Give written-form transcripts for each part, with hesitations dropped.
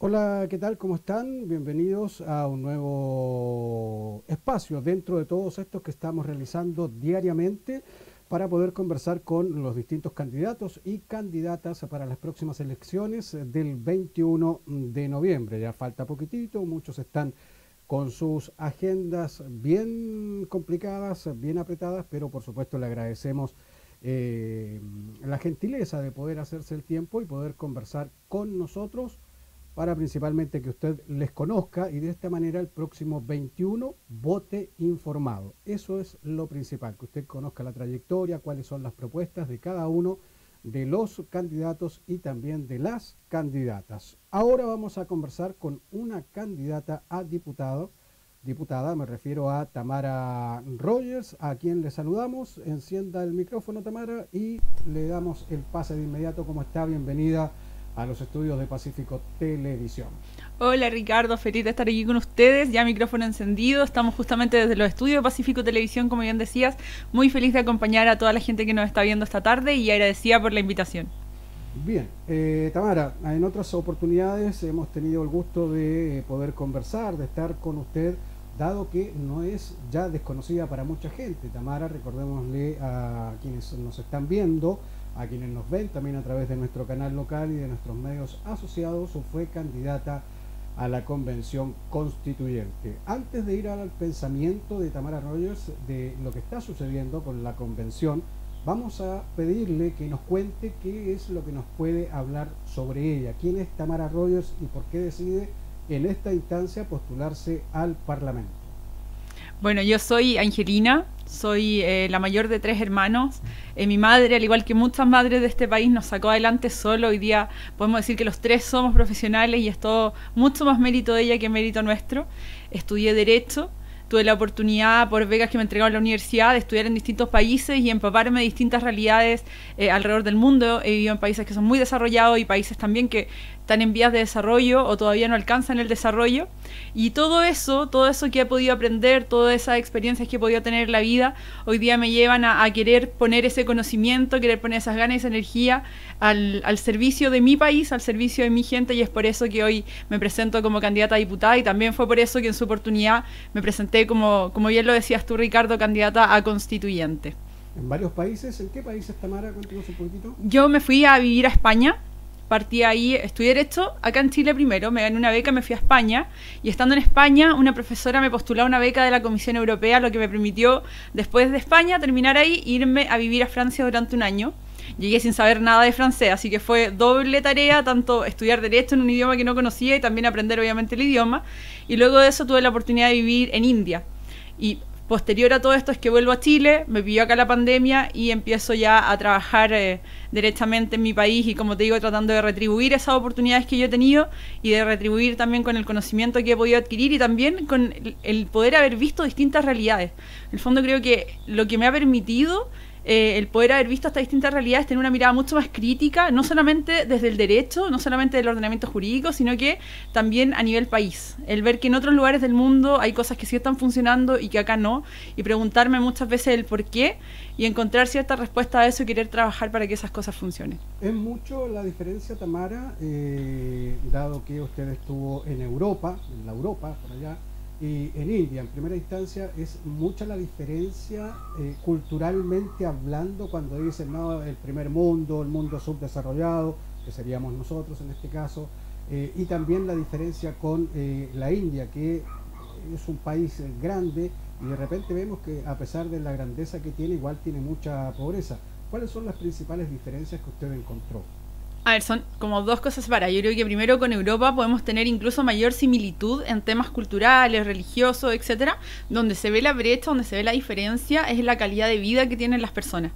Hola, ¿qué tal? ¿Cómo están? Bienvenidos a un nuevo espacio dentro de todos estos que estamos realizando diariamente para poder conversar con los distintos candidatos y candidatas para las próximas elecciones del 21 de noviembre. Ya falta poquitito, muchos están con sus agendas bien complicadas, bien apretadas, pero por supuesto le agradecemos la gentileza de poder hacerse el tiempo y poder conversar con nosotros para principalmente que usted les conozca y de esta manera el próximo 21 vote informado. Eso es lo principal, que usted conozca la trayectoria, cuáles son las propuestas de cada uno de los candidatos y también de las candidatas. Ahora vamos a conversar con una candidata a diputada, me refiero a Tamara Rogers, a quien le saludamos. Encienda el micrófono, Tamara, y le damos el pase de inmediato. ¿Cómo está? Bienvenida a los estudios de Pacífico Televisión. Hola Ricardo, feliz de estar aquí con ustedes, ya micrófono encendido, estamos justamente desde los estudios de Pacífico Televisión, como bien decías, muy feliz de acompañar a toda la gente que nos está viendo esta tarde y agradecida por la invitación. Bien, Tamara, en otras oportunidades hemos tenido el gusto de poder conversar, de estar con usted, dado que no es ya desconocida para mucha gente. Tamara, recordémosle a quienes nos están viendo, a quienes nos ven también a través de nuestro canal local y de nuestros medios asociados, fue candidata a la Convención Constituyente. Antes de ir al pensamiento de Tamara Rogers de lo que está sucediendo con la Convención, vamos a pedirle que nos cuente qué es lo que nos puede hablar sobre ella. ¿Quién es Tamara Rogers y por qué decide en esta instancia postularse al Parlamento? Bueno, yo soy Angelina, soy la mayor de 3 hermanos. Mi madre, al igual que muchas madres de este país, nos sacó adelante solo. Hoy día podemos decir que los 3 somos profesionales y es todo mucho más mérito de ella que mérito nuestro. Estudié Derecho, tuve la oportunidad por becas que me entregaron la universidad de estudiar en distintos países y empaparme de distintas realidades alrededor del mundo. He vivido en países que son muy desarrollados y países también que están en vías de desarrollo o todavía no alcanzan el desarrollo. Y todo eso que he podido aprender, todas esas experiencias que he podido tener en la vida, hoy día me llevan a querer poner ese conocimiento, querer poner esas ganas y esa energía al servicio de mi país, al servicio de mi gente, y es por eso que hoy me presento como candidata a diputada, y también fue por eso que en su oportunidad me presenté como bien lo decías tú, Ricardo, candidata a constituyente. ¿En varios países? ¿En qué países, Tamara? Cuéntanos un poquitito. Yo me fui a vivir a España. Partí ahí, estudié Derecho acá en Chile primero, me gané una beca, me fui a España, y estando en España una profesora me postuló a una beca de la Comisión Europea, lo que me permitió después de España terminar ahí, irme a vivir a Francia durante un año. Llegué sin saber nada de francés, así que fue doble tarea, tanto estudiar Derecho en un idioma que no conocía y también aprender obviamente el idioma, y luego de eso tuve la oportunidad de vivir en India. Y posterior a todo esto es que vuelvo a Chile, me pilló acá la pandemia y empiezo ya a trabajar derechamente en mi país y, como te digo, tratando de retribuir esas oportunidades que yo he tenido y de retribuir también con el conocimiento que he podido adquirir y también con el poder haber visto distintas realidades. En el fondo creo que lo que me ha permitido el poder haber visto estas distintas realidades, tener una mirada mucho más crítica, no solamente desde el derecho, no solamente del ordenamiento jurídico, sino que también a nivel país. El ver que en otros lugares del mundo hay cosas que sí están funcionando y que acá no, y preguntarme muchas veces el por qué y encontrar cierta respuesta a eso y querer trabajar para que esas cosas funcionen. ¿Es mucho la diferencia, Tamara, dado que usted estuvo en Europa, por allá, y en India, en primera instancia, es mucha la diferencia culturalmente hablando cuando dicen, no, el primer mundo, el mundo subdesarrollado, que seríamos nosotros en este caso, y también la diferencia con la India, que es un país grande y de repente vemos que a pesar de la grandeza que tiene, igual tiene mucha pobreza. ¿Cuáles son las principales diferencias que usted encontró? A ver, son como dos cosas separadas. Yo creo que primero con Europa podemos tener incluso mayor similitud en temas culturales, religiosos, etcétera. Donde se ve la brecha, donde se ve la diferencia es en la calidad de vida que tienen las personas.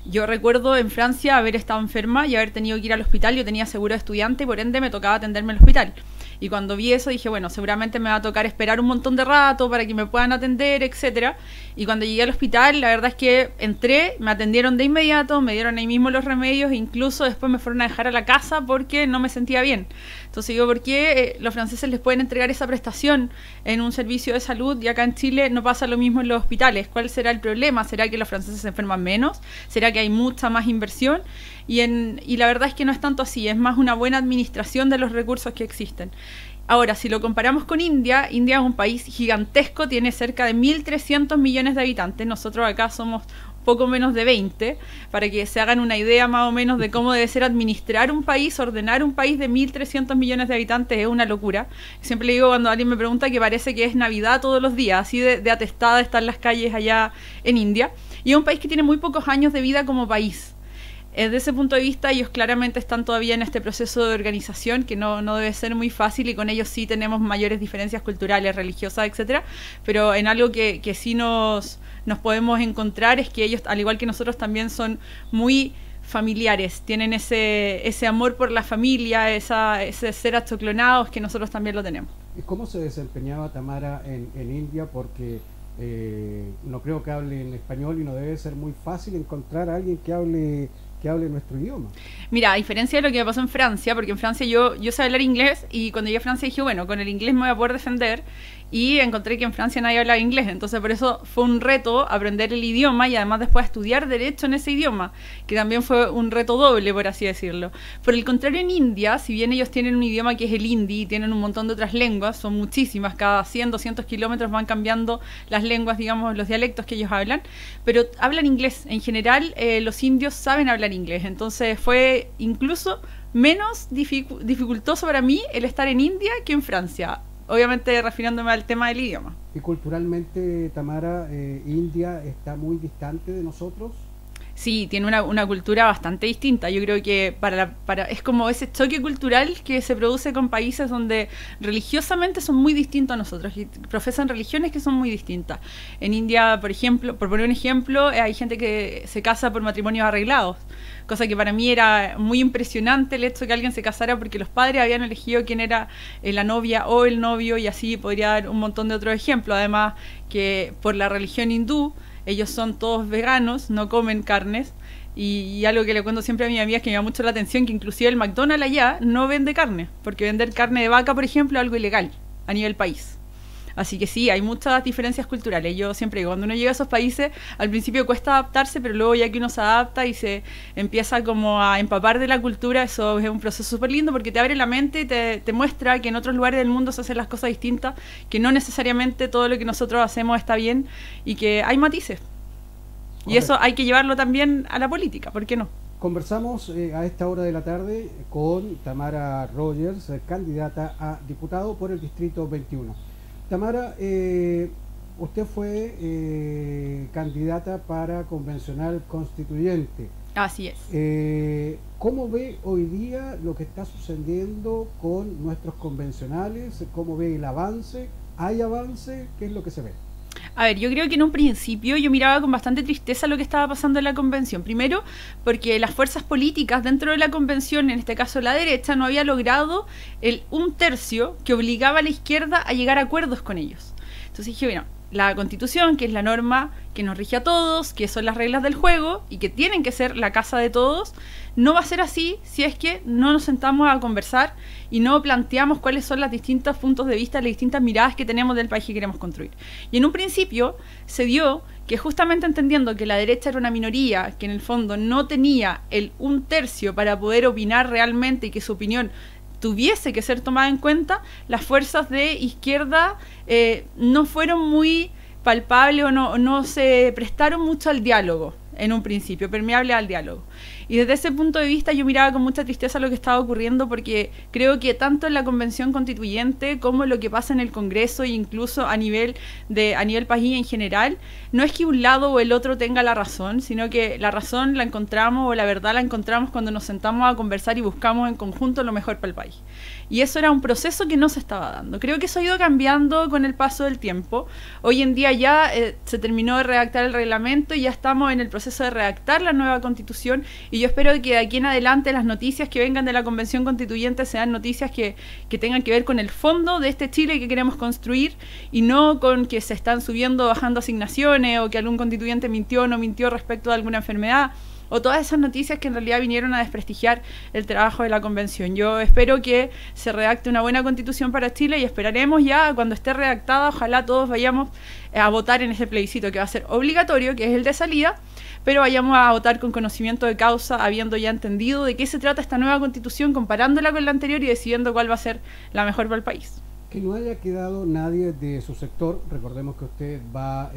Yo recuerdo en Francia haber estado enferma y haber tenido que ir al hospital. Yo tenía seguro de estudiante y por ende me tocaba atenderme en el hospital. Y cuando vi eso dije, bueno, seguramente me va a tocar esperar un montón de rato para que me puedan atender, etcétera. Y cuando llegué al hospital, la verdad es que entré, me atendieron de inmediato, me dieron ahí mismo los remedios, e incluso después me fueron a dejar a la casa porque no me sentía bien. Entonces digo, ¿por qué los franceses les pueden entregar esa prestación en un servicio de salud y acá en Chile no pasa lo mismo en los hospitales? ¿Cuál será el problema? ¿Será que los franceses se enferman menos? ¿Será que hay mucha más inversión? Y la verdad es que no es tanto así, es más una buena administración de los recursos que existen. Ahora, si lo comparamos con India, India es un país gigantesco, tiene cerca de 1.300 millones de habitantes, nosotros acá somos poco menos de 20, para que se hagan una idea más o menos de cómo debe ser administrar un país, ordenar un país de 1.300 millones de habitantes, es una locura. Siempre le digo cuando alguien me pregunta que parece que es Navidad todos los días, así de atestada están las calles allá en India, y es un país que tiene muy pocos años de vida como país. Desde ese punto de vista, ellos claramente están todavía en este proceso de organización que no debe ser muy fácil, y con ellos sí tenemos mayores diferencias culturales, religiosas, etcétera, pero en algo que sí nos podemos encontrar es que ellos, al igual que nosotros, también son muy familiares, tienen ese amor por la familia, ese ser achoclonados que nosotros también lo tenemos. ¿Y cómo se desempeñaba Tamara en India? Porque no creo que hable en español y no debe ser muy fácil encontrar a alguien que hable nuestro idioma. Mira, a diferencia de lo que me pasó en Francia, porque en Francia yo sé hablar inglés, y cuando llegué a Francia dije, bueno, con el inglés me voy a poder defender, y encontré que en Francia nadie hablaba inglés, entonces por eso fue un reto aprender el idioma y además después estudiar derecho en ese idioma, que también fue un reto doble, por así decirlo. Por el contrario, en India, si bien ellos tienen un idioma que es el hindi y tienen un montón de otras lenguas, son muchísimas, cada 100, 200 kilómetros van cambiando las lenguas, digamos, los dialectos que ellos hablan, pero hablan inglés. En general, los indios saben hablar inglés, entonces fue incluso menos dificultoso para mí el estar en India que en Francia, obviamente refiriéndome al tema del idioma. Y culturalmente, Tamara, India está muy distante de nosotros. Sí, tiene una cultura bastante distinta. Yo creo que es como ese choque cultural que se produce con países donde religiosamente son muy distintos a nosotros y profesan religiones que son muy distintas. En India, por ejemplo, por poner un ejemplo, hay gente que se casa por matrimonios arreglados, cosa que para mí era muy impresionante, el hecho de que alguien se casara porque los padres habían elegido quién era la novia o el novio, y así podría dar un montón de otros ejemplos. Además que por la religión hindú, ellos son todos veganos, no comen carnes, y algo que le cuento siempre a mis amigas que me llama mucho la atención, que inclusive el McDonald's allá no vende carne, porque vender carne de vaca, por ejemplo, es algo ilegal a nivel país. Así que sí, hay muchas diferencias culturales. Yo siempre digo, cuando uno llega a esos países, al principio cuesta adaptarse, pero luego ya que uno se adapta y se empieza como a empapar de la cultura, eso es un proceso súper lindo porque te abre la mente y te muestra que en otros lugares del mundo se hacen las cosas distintas, que no necesariamente todo lo que nosotros hacemos está bien y que hay matices. Y eso hay que llevarlo también a la política, ¿por qué no? Conversamos a esta hora de la tarde con Tamara Rogers, candidata a diputado por el Distrito 21. Tamara, usted fue candidata para convencional constituyente. Así es. ¿Cómo ve hoy día lo que está sucediendo con nuestros convencionales? ¿Cómo ve el avance? ¿Hay avance? ¿Qué es lo que se ve? A ver, yo creo que en un principio yo miraba con bastante tristeza lo que estaba pasando en la convención. Primero, porque las fuerzas políticas dentro de la convención, en este caso la derecha, no había logrado el 1/3 que obligaba a la izquierda a llegar a acuerdos con ellos. Entonces dije, bueno, la Constitución, que es la norma que nos rige a todos, que son las reglas del juego y que tienen que ser la casa de todos, no va a ser así si es que no nos sentamos a conversar y no planteamos cuáles son los distintos puntos de vista, las distintas miradas que tenemos del país que queremos construir. Y en un principio se dio que justamente entendiendo que la derecha era una minoría, que en el fondo no tenía el 1/3 para poder opinar realmente y que su opinión tuviese que ser tomada en cuenta, las fuerzas de izquierda no fueron muy palpables o no se prestaron mucho al diálogo en un principio, permeable al diálogo. Y desde ese punto de vista yo miraba con mucha tristeza lo que estaba ocurriendo porque creo que tanto en la Convención Constituyente como en lo que pasa en el Congreso e incluso a nivel país en general, no es que un lado o el otro tenga la razón, sino que la razón la encontramos o la verdad la encontramos cuando nos sentamos a conversar y buscamos en conjunto lo mejor para el país. Y eso era un proceso que no se estaba dando. Creo que eso ha ido cambiando con el paso del tiempo. Hoy en día ya se terminó de redactar el reglamento y ya estamos en el proceso de redactar la nueva Constitución, y yo espero que de aquí en adelante las noticias que vengan de la Convención Constituyente sean noticias que tengan que ver con el fondo de este Chile que queremos construir y no con que se están subiendo o bajando asignaciones o que algún constituyente mintió o no mintió respecto de alguna enfermedad. o todas esas noticias que en realidad vinieron a desprestigiar el trabajo de la convención. Yo espero que se redacte una buena constitución para Chile y esperaremos ya cuando esté redactada, ojalá todos vayamos a votar en ese plebiscito que va a ser obligatorio, que es el de salida, pero vayamos a votar con conocimiento de causa, habiendo ya entendido de qué se trata esta nueva constitución, comparándola con la anterior y decidiendo cuál va a ser la mejor para el país. Que no haya quedado nadie de su sector. Recordemos que usted va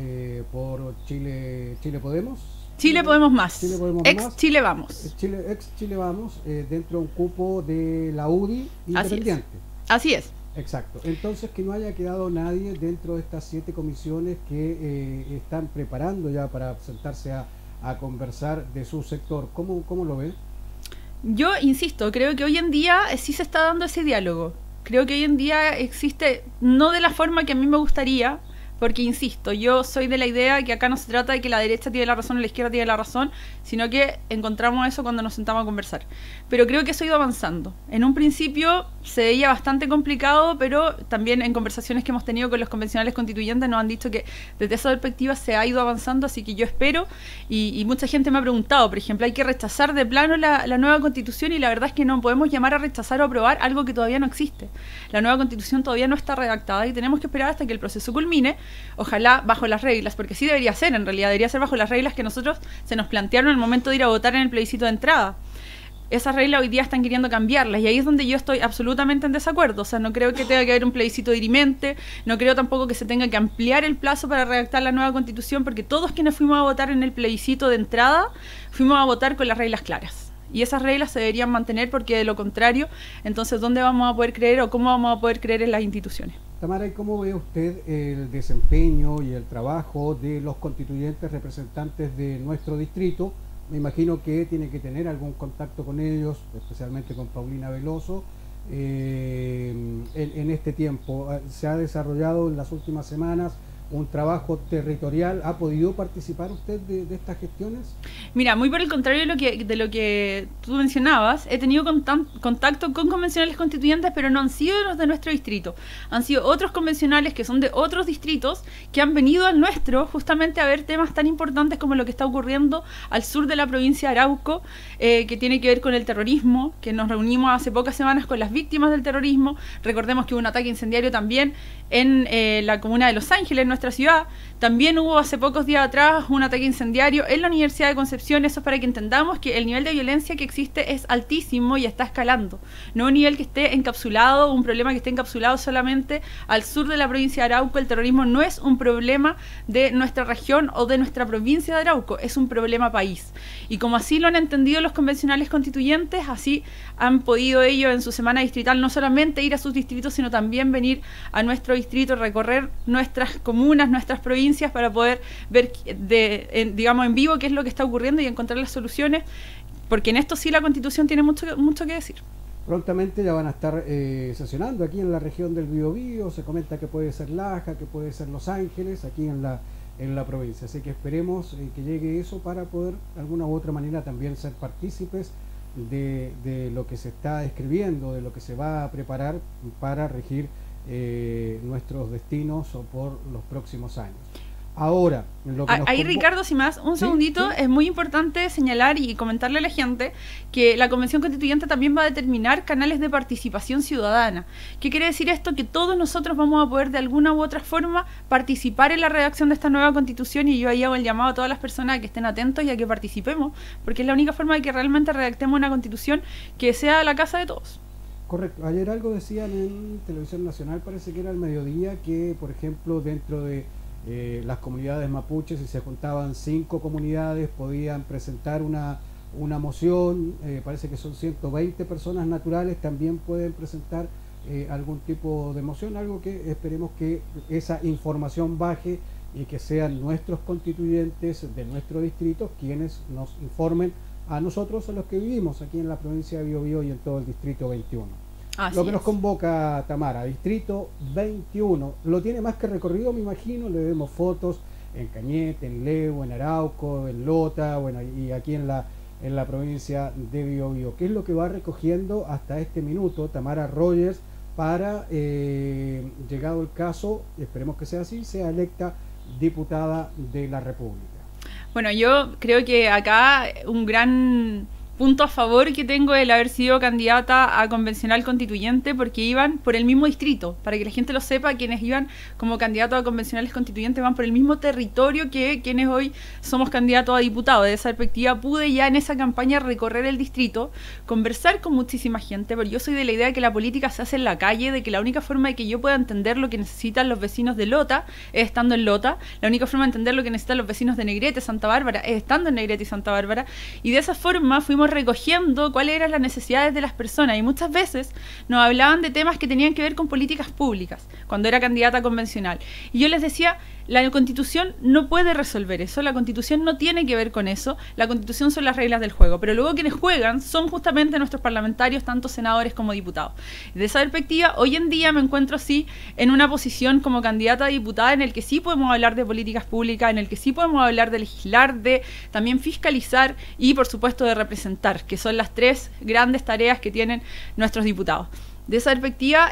por Chile Podemos. Chile Podemos Más. Chile Podemos ex Más. Chile Vamos. Ex Chile Vamos, dentro de un cupo de la UDI independiente. Así es. Exacto. Entonces, que no haya quedado nadie dentro de estas 7 comisiones que están preparando ya para sentarse a conversar de su sector. ¿Cómo lo ve? Yo insisto, creo que hoy en día sí se está dando ese diálogo. Creo que hoy en día existe, no de la forma que a mí me gustaría, porque insisto, yo soy de la idea que acá no se trata de que la derecha tiene la razón o la izquierda tiene la razón, sino que encontramos eso cuando nos sentamos a conversar. Pero creo que eso ha ido avanzando. En un principio se veía bastante complicado, pero también en conversaciones que hemos tenido con los convencionales constituyentes nos han dicho que desde esa perspectiva se ha ido avanzando, así que yo espero, y mucha gente me ha preguntado, por ejemplo, ¿hay que rechazar de plano la nueva constitución? Y la verdad es que no podemos llamar a rechazar o aprobar algo que todavía no existe. La nueva constitución todavía no está redactada y tenemos que esperar hasta que el proceso culmine, ojalá bajo las reglas, porque sí debería ser, en realidad debería ser bajo las reglas que nosotros se nos plantearon en el momento de ir a votar en el plebiscito de entrada. Esas reglas hoy día están queriendo cambiarlas y ahí es donde yo estoy absolutamente en desacuerdo. O sea, no creo que tenga que haber un plebiscito dirimente, no creo tampoco que se tenga que ampliar el plazo para redactar la nueva constitución, porque todos quienes fuimos a votar en el plebiscito de entrada fuimos a votar con las reglas claras. Y esas reglas se deberían mantener, porque de lo contrario, entonces ¿dónde vamos a poder creer o cómo vamos a poder creer en las instituciones? Tamara, ¿y cómo ve usted el desempeño y el trabajo de los constituyentes representantes de nuestro distrito? Me imagino que tiene que tener algún contacto con ellos, especialmente con Paulina Veloso. En este tiempo, ¿se ha desarrollado en las últimas semanas un trabajo territorial? ¿Ha podido participar usted de estas gestiones? Mira, muy por el contrario de lo que tú mencionabas, he tenido contacto con convencionales constituyentes, pero no han sido los de nuestro distrito. Han sido otros convencionales que son de otros distritos que han venido al nuestro justamente a ver temas tan importantes como lo que está ocurriendo al sur de la provincia de Arauco, que tiene que ver con el terrorismo, que nos reunimos hace pocas semanas con las víctimas del terrorismo. Recordemos que hubo un ataque incendiario también en la comuna de Los Ángeles, en nuestra ciudad. También hubo hace pocos días atrás un ataque incendiario en la Universidad de Concepción. Eso es para que entendamos que el nivel de violencia que existe es altísimo y está escalando. No un nivel que esté encapsulado, un problema que esté encapsulado solamente al sur de la provincia de Arauco. El terrorismo no es un problema de nuestra región o de nuestra provincia de Arauco, es un problema país. Y como así lo han entendido los convencionales constituyentes, así han podido ellos en su semana distrital no solamente ir a sus distritos, sino también venir a nuestro distrito, recorrer nuestras comunas, nuestras provincias, para poder ver, digamos, en vivo qué es lo que está ocurriendo y encontrar las soluciones, porque en esto sí la Constitución tiene mucho que decir. Prontamente ya van a estar sesionando aquí en la región del Biobío. Se comenta que puede ser Laja, que puede ser Los Ángeles, aquí en la provincia. Así que esperemos que llegue eso para poder de alguna u otra manera también ser partícipes de lo que se está escribiendo, de lo que se va a preparar para regir nuestros destinos por los próximos años. Ahora, lo que ahí Ricardo, si más, un segundito, es muy importante señalar y comentarle a la gente que la Convención Constituyente también va a determinar canales de participación ciudadana. ¿Qué quiere decir esto? Que todos nosotros vamos a poder de alguna u otra forma participar en la redacción de esta nueva Constitución, y yo ahí hago el llamado a todas las personas a que estén atentos y a que participemos, porque es la única forma de que realmente redactemos una Constitución que sea la casa de todos. Correcto. Ayer algo decían en Televisión Nacional, parece que era al mediodía, que por ejemplo dentro de las comunidades mapuches, si se juntaban 5 comunidades, podían presentar una moción. Parece que son 120 personas naturales, también pueden presentar algún tipo de moción, algo que esperemos que esa información baje y que sean nuestros constituyentes de nuestro distrito quienes nos informen a nosotros, a los que vivimos aquí en la provincia de Biobío y en todo el distrito 21. Lo que nos convoca, Tamara, distrito 21, lo tiene más que recorrido, me imagino. Le vemos fotos en Cañete, en Leu, en Arauco, en Lota, bueno, y aquí en la provincia de Biobío. ¿Qué es lo que va recogiendo hasta este minuto Tamara Rogers para, llegado el caso, esperemos que sea así, sea electa diputada de la República? Bueno, yo creo que acá un gran punto a favor que tengo es el haber sido candidata a convencional constituyente, porque iban por el mismo distrito. Para que la gente lo sepa, quienes iban como candidatos a convencionales constituyentes van por el mismo territorio que quienes hoy somos candidatos a diputados. De esa perspectiva pude ya en esa campaña recorrer el distrito, conversar con muchísima gente, porque yo soy de la idea de que la política se hace en la calle, de que la única forma de que yo pueda entender lo que necesitan los vecinos de Lota es estando en Lota, la única forma de entender lo que necesitan los vecinos de Negrete, Santa Bárbara, es estando en Negrete y Santa Bárbara, y de esa forma fuimos recogiendo cuáles eran las necesidades de las personas, y muchas veces nos hablaban de temas que tenían que ver con políticas públicas cuando era candidata convencional, y yo les decía, la Constitución no puede resolver eso, la Constitución no tiene que ver con eso, la Constitución son las reglas del juego, pero luego quienes juegan son justamente nuestros parlamentarios, tanto senadores como diputados. De esa perspectiva, hoy en día me encuentro así en una posición como candidata a diputada en el que sí podemos hablar de políticas públicas, en el que sí podemos hablar de legislar, de también fiscalizar y por supuesto de representar, que son las tres grandes tareas que tienen nuestros diputados. De esa perspectiva,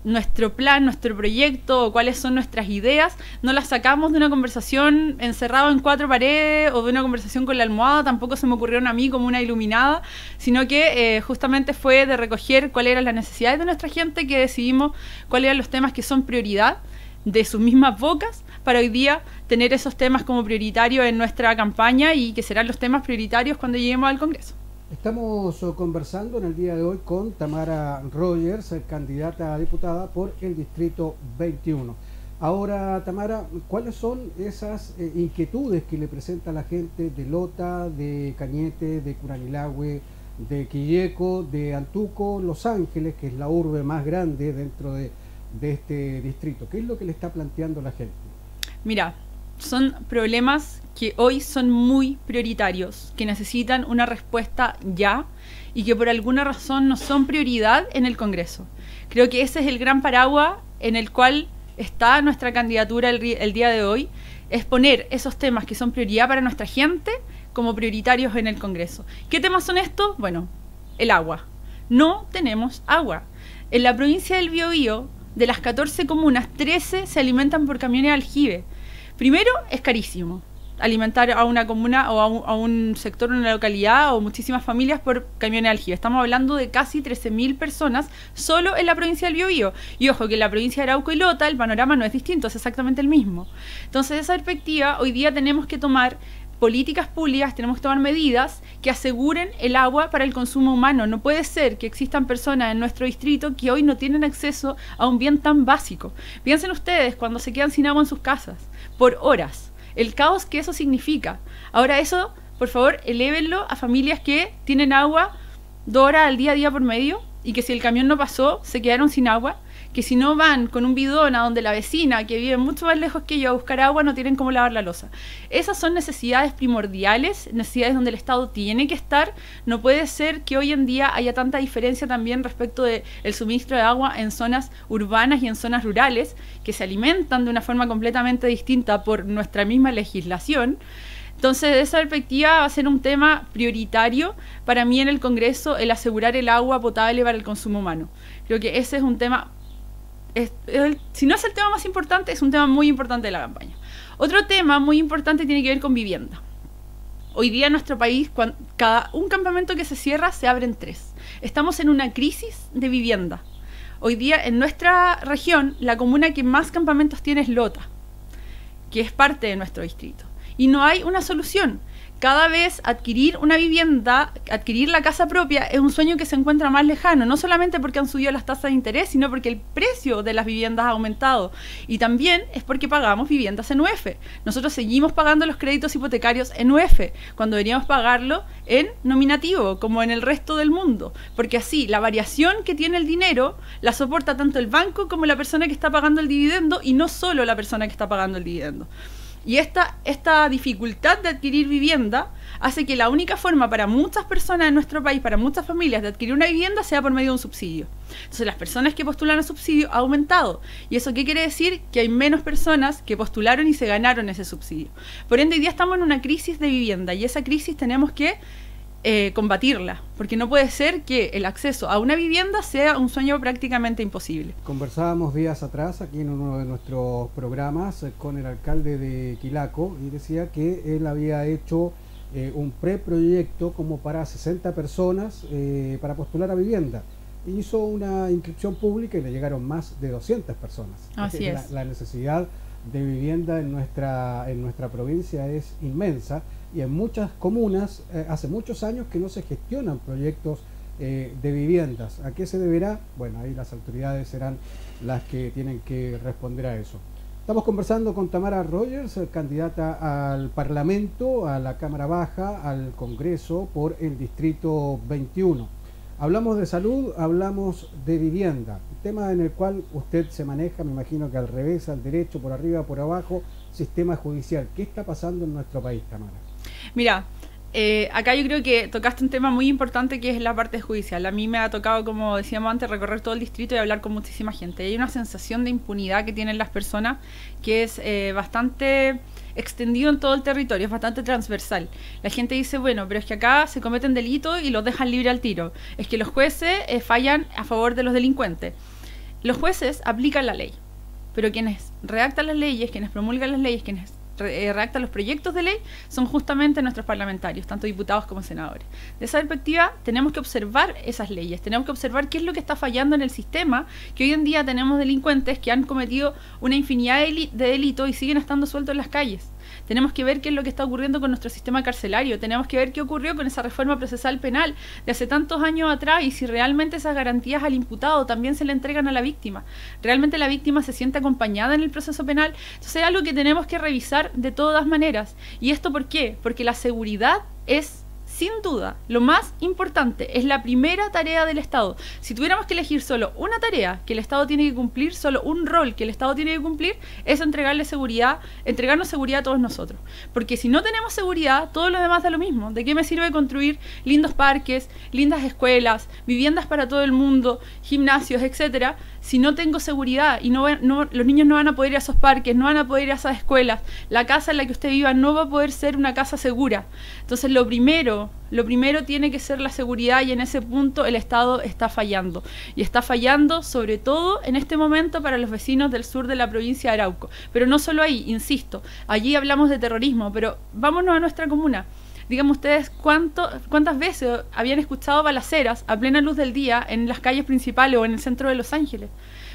nuestro plan, nuestro proyecto, o cuáles son nuestras ideas, no las sacamos de una conversación encerrado en cuatro paredes o de una conversación con la almohada, tampoco se me ocurrieron a mí como una iluminada, sino que justamente fue de recoger cuáles eran las necesidades de nuestra gente, que decidimos cuáles eran los temas que son prioridad de sus mismas bocas, para hoy día tener esos temas como prioritarios en nuestra campaña y que serán los temas prioritarios cuando lleguemos al Congreso. Estamos conversando en el día de hoy con Tamara Rogers, candidata a diputada por el Distrito 21. Ahora, Tamara, ¿cuáles son esas inquietudes que le presenta la gente de Lota, de Cañete, de Curanilahue, de Quilleco, de Antuco, Los Ángeles, que es la urbe más grande dentro de este distrito? ¿Qué es lo que le está planteando la gente? Mira, son problemas que hoy son muy prioritarios, que necesitan una respuesta ya y que por alguna razón no son prioridad en el Congreso. Creo que ese es el gran paraguas en el cual está nuestra candidatura el día de hoy, es poner esos temas que son prioridad para nuestra gente como prioritarios en el Congreso. ¿Qué temas son estos? Bueno, el agua. No tenemos agua. En la provincia del Biobío, de las 14 comunas, 13 se alimentan por camiones de aljibe. Primero, es carísimo alimentar a una comuna o a un sector, una localidad o muchísimas familias por camiones de aljibe. Estamos hablando de casi 13.000 personas solo en la provincia del Biobío. Y ojo, que en la provincia de Arauco y Lota el panorama no es distinto, es exactamente el mismo. Entonces, de esa perspectiva, hoy día tenemos que tomar políticas públicas, tenemos que tomar medidas que aseguren el agua para el consumo humano. No puede ser que existan personas en nuestro distrito que hoy no tienen acceso a un bien tan básico. Piensen ustedes cuando se quedan sin agua en sus casas, por horas, el caos que eso significa. Ahora eso, por favor, elévenlo a familias que tienen agua 2 horas al día por medio y que si el camión no pasó, se quedaron sin agua, que si no van con un bidón a donde la vecina, que vive mucho más lejos que yo, a buscar agua, no tienen cómo lavar la loza. Esas son necesidades primordiales, necesidades donde el Estado tiene que estar. No puede ser que hoy en día haya tanta diferencia también respecto del suministro de agua en zonas urbanas y en zonas rurales, que se alimentan de una forma completamente distinta por nuestra misma legislación. Entonces, de esa perspectiva va a ser un tema prioritario para mí en el Congreso el asegurar el agua potable para el consumo humano. Creo que ese es un tema, si no es el tema más importante, es un tema muy importante de la campaña. Otro tema muy importante tiene que ver con vivienda. Hoy día en nuestro país, cada un campamento que se cierra, se abren 3. Estamos en una crisis de vivienda. Hoy día en nuestra región, la comuna que más campamentos tiene es Lota, que es parte de nuestro distrito. Y no hay una solución. Cada vez adquirir una vivienda, adquirir la casa propia, es un sueño que se encuentra más lejano, no solamente porque han subido las tasas de interés, sino porque el precio de las viviendas ha aumentado. Y también es porque pagamos viviendas en UF. Nosotros seguimos pagando los créditos hipotecarios en UF, cuando deberíamos pagarlo en nominativo, como en el resto del mundo. Porque así, la variación que tiene el dinero la soporta tanto el banco como la persona que está pagando el dividendo, y no solo la persona que está pagando el dividendo. Y esta dificultad de adquirir vivienda hace que la única forma para muchas personas en nuestro país, para muchas familias, de adquirir una vivienda sea por medio de un subsidio. Entonces las personas que postulan a subsidio ha aumentado. ¿Y eso qué quiere decir? Que hay menos personas que postularon y se ganaron ese subsidio. Por ende, hoy día estamos en una crisis de vivienda, y esa crisis tenemos que combatirla, porque no puede ser que el acceso a una vivienda sea un sueño prácticamente imposible. Conversábamos días atrás aquí en uno de nuestros programas con el alcalde de Quilaco y decía que él había hecho un preproyecto como para 60 personas para postular a vivienda. Hizo una inscripción pública y le llegaron más de 200 personas. Así es. La necesidad de vivienda en nuestra provincia es inmensa y en muchas comunas hace muchos años que no se gestionan proyectos de viviendas. ¿A qué se deberá? Bueno, ahí las autoridades serán las que tienen que responder a eso. Estamos conversando con Tamara Rogers, candidata al Parlamento, a la Cámara Baja, al Congreso por el Distrito 21. Hablamos de salud, hablamos de vivienda, tema en el cual usted se maneja, me imagino que al revés, al derecho, por arriba, por abajo, sistema judicial. ¿Qué está pasando en nuestro país, Tamara? Mira, acá yo creo que tocaste un tema muy importante que es la parte judicial. A mí me ha tocado, como decíamos antes, recorrer todo el distrito y hablar con muchísima gente. Hay una sensación de impunidad que tienen las personas que es bastante extendido en todo el territorio, es bastante transversal. La gente dice, bueno, pero es que acá se cometen delitos y los dejan libre al tiro. Es que los jueces fallan a favor de los delincuentes. Los jueces aplican la ley, pero quienes redactan las leyes, quienes promulgan las leyes, quienes redactan los proyectos de ley son justamente nuestros parlamentarios, tanto diputados como senadores. De esa perspectiva tenemos que observar esas leyes, tenemos que observar qué es lo que está fallando en el sistema, que hoy en día tenemos delincuentes que han cometido una infinidad de delitos y siguen estando sueltos en las calles. Tenemos que ver qué es lo que está ocurriendo con nuestro sistema carcelario, tenemos que ver qué ocurrió con esa reforma procesal penal de hace tantos años atrás y si realmente esas garantías al imputado también se le entregan a la víctima. ¿Realmente la víctima se siente acompañada en el proceso penal? Entonces es algo que tenemos que revisar de todas maneras. ¿Y esto por qué? Porque la seguridad es, sin duda, lo más importante, es la primera tarea del Estado. Si tuviéramos que elegir solo una tarea que el Estado tiene que cumplir, solo un rol que el Estado tiene que cumplir, es entregarnos seguridad a todos nosotros. Porque si no tenemos seguridad, todo lo demás da lo mismo. ¿De qué me sirve construir lindos parques, lindas escuelas, viviendas para todo el mundo, gimnasios, etcétera, si no tengo seguridad y los niños no van a poder ir a esos parques, no van a poder ir a esas escuelas, la casa en la que usted viva no va a poder ser una casa segura? Entonces lo primero tiene que ser la seguridad y en ese punto el Estado está fallando. Y está fallando sobre todo en este momento para los vecinos del sur de la provincia de Arauco. Pero no solo ahí, insisto, allí hablamos de terrorismo, pero vámonos a nuestra comuna. Díganme ustedes cuántas veces habían escuchado balaceras a plena luz del día en las calles principales o en el centro de Los Ángeles.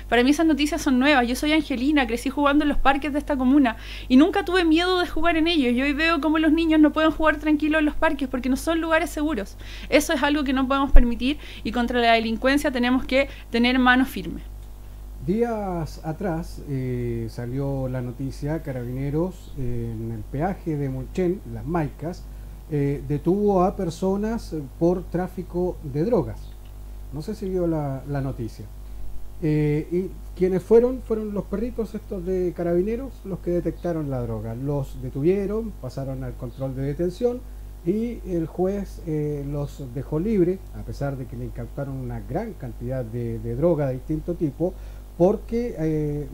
Para mí esas noticias son nuevas. Yo soy angelina, crecí jugando en los parques de esta comuna y nunca tuve miedo de jugar en ellos. Y hoy veo cómo los niños no pueden jugar tranquilos en los parques porque no son lugares seguros. Eso es algo que no podemos permitir y contra la delincuencia tenemos que tener manos firmes. Días atrás salió la noticia, Carabineros en el peaje de Mulchen, Las Maicas, detuvo a personas por tráfico de drogas. No sé si vio la noticia. Y quienes fueron los perritos estos de Carabineros los que detectaron la droga. Los detuvieron, pasaron al control de detención y el juez los dejó libre, a pesar de que le incautaron una gran cantidad de droga de distinto tipo, porque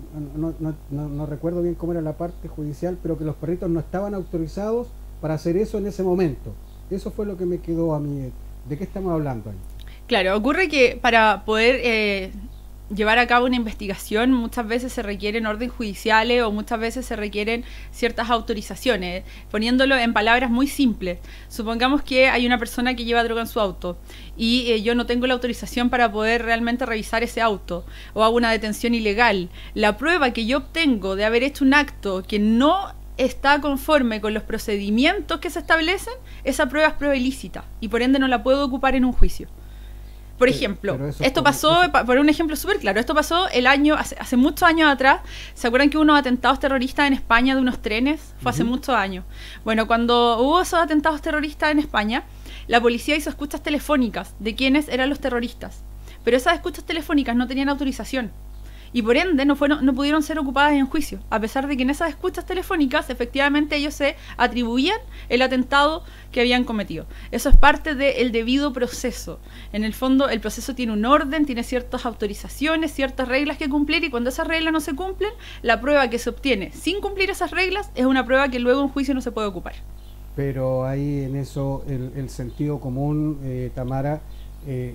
no recuerdo bien cómo era la parte judicial, pero que los perritos no estaban autorizados para hacer eso en ese momento. Eso fue lo que me quedó a mí. ¿De qué estamos hablando ahí? Claro, ocurre que para poder llevar a cabo una investigación muchas veces se requieren órdenes judiciales o muchas veces se requieren ciertas autorizaciones. Poniéndolo en palabras muy simples, supongamos que hay una persona que lleva droga en su auto y yo no tengo la autorización para poder realmente revisar ese auto o hago una detención ilegal. La prueba que yo obtengo de haber hecho un acto que no está conforme con los procedimientos que se establecen, esa prueba es prueba ilícita y por ende no la puedo ocupar en un juicio. Por ejemplo, esto pasó, por un ejemplo súper claro, esto pasó hace muchos años atrás. ¿Se acuerdan que hubo unos atentados terroristas en España de unos trenes? Fue hace muchos años. Bueno, cuando hubo esos atentados terroristas en España, la policía hizo escuchas telefónicas de quiénes eran los terroristas. Pero esas escuchas telefónicas no tenían autorización. Y por ende no pudieron ser ocupadas en juicio, a pesar de que en esas escuchas telefónicas efectivamente ellos se atribuían el atentado que habían cometido. Eso es parte del debido proceso. En el fondo el proceso tiene un orden, tiene ciertas autorizaciones, ciertas reglas que cumplir y cuando esas reglas no se cumplen, la prueba que se obtiene sin cumplir esas reglas es una prueba que luego en juicio no se puede ocupar. pero ahí en eso el sentido común, Tamara,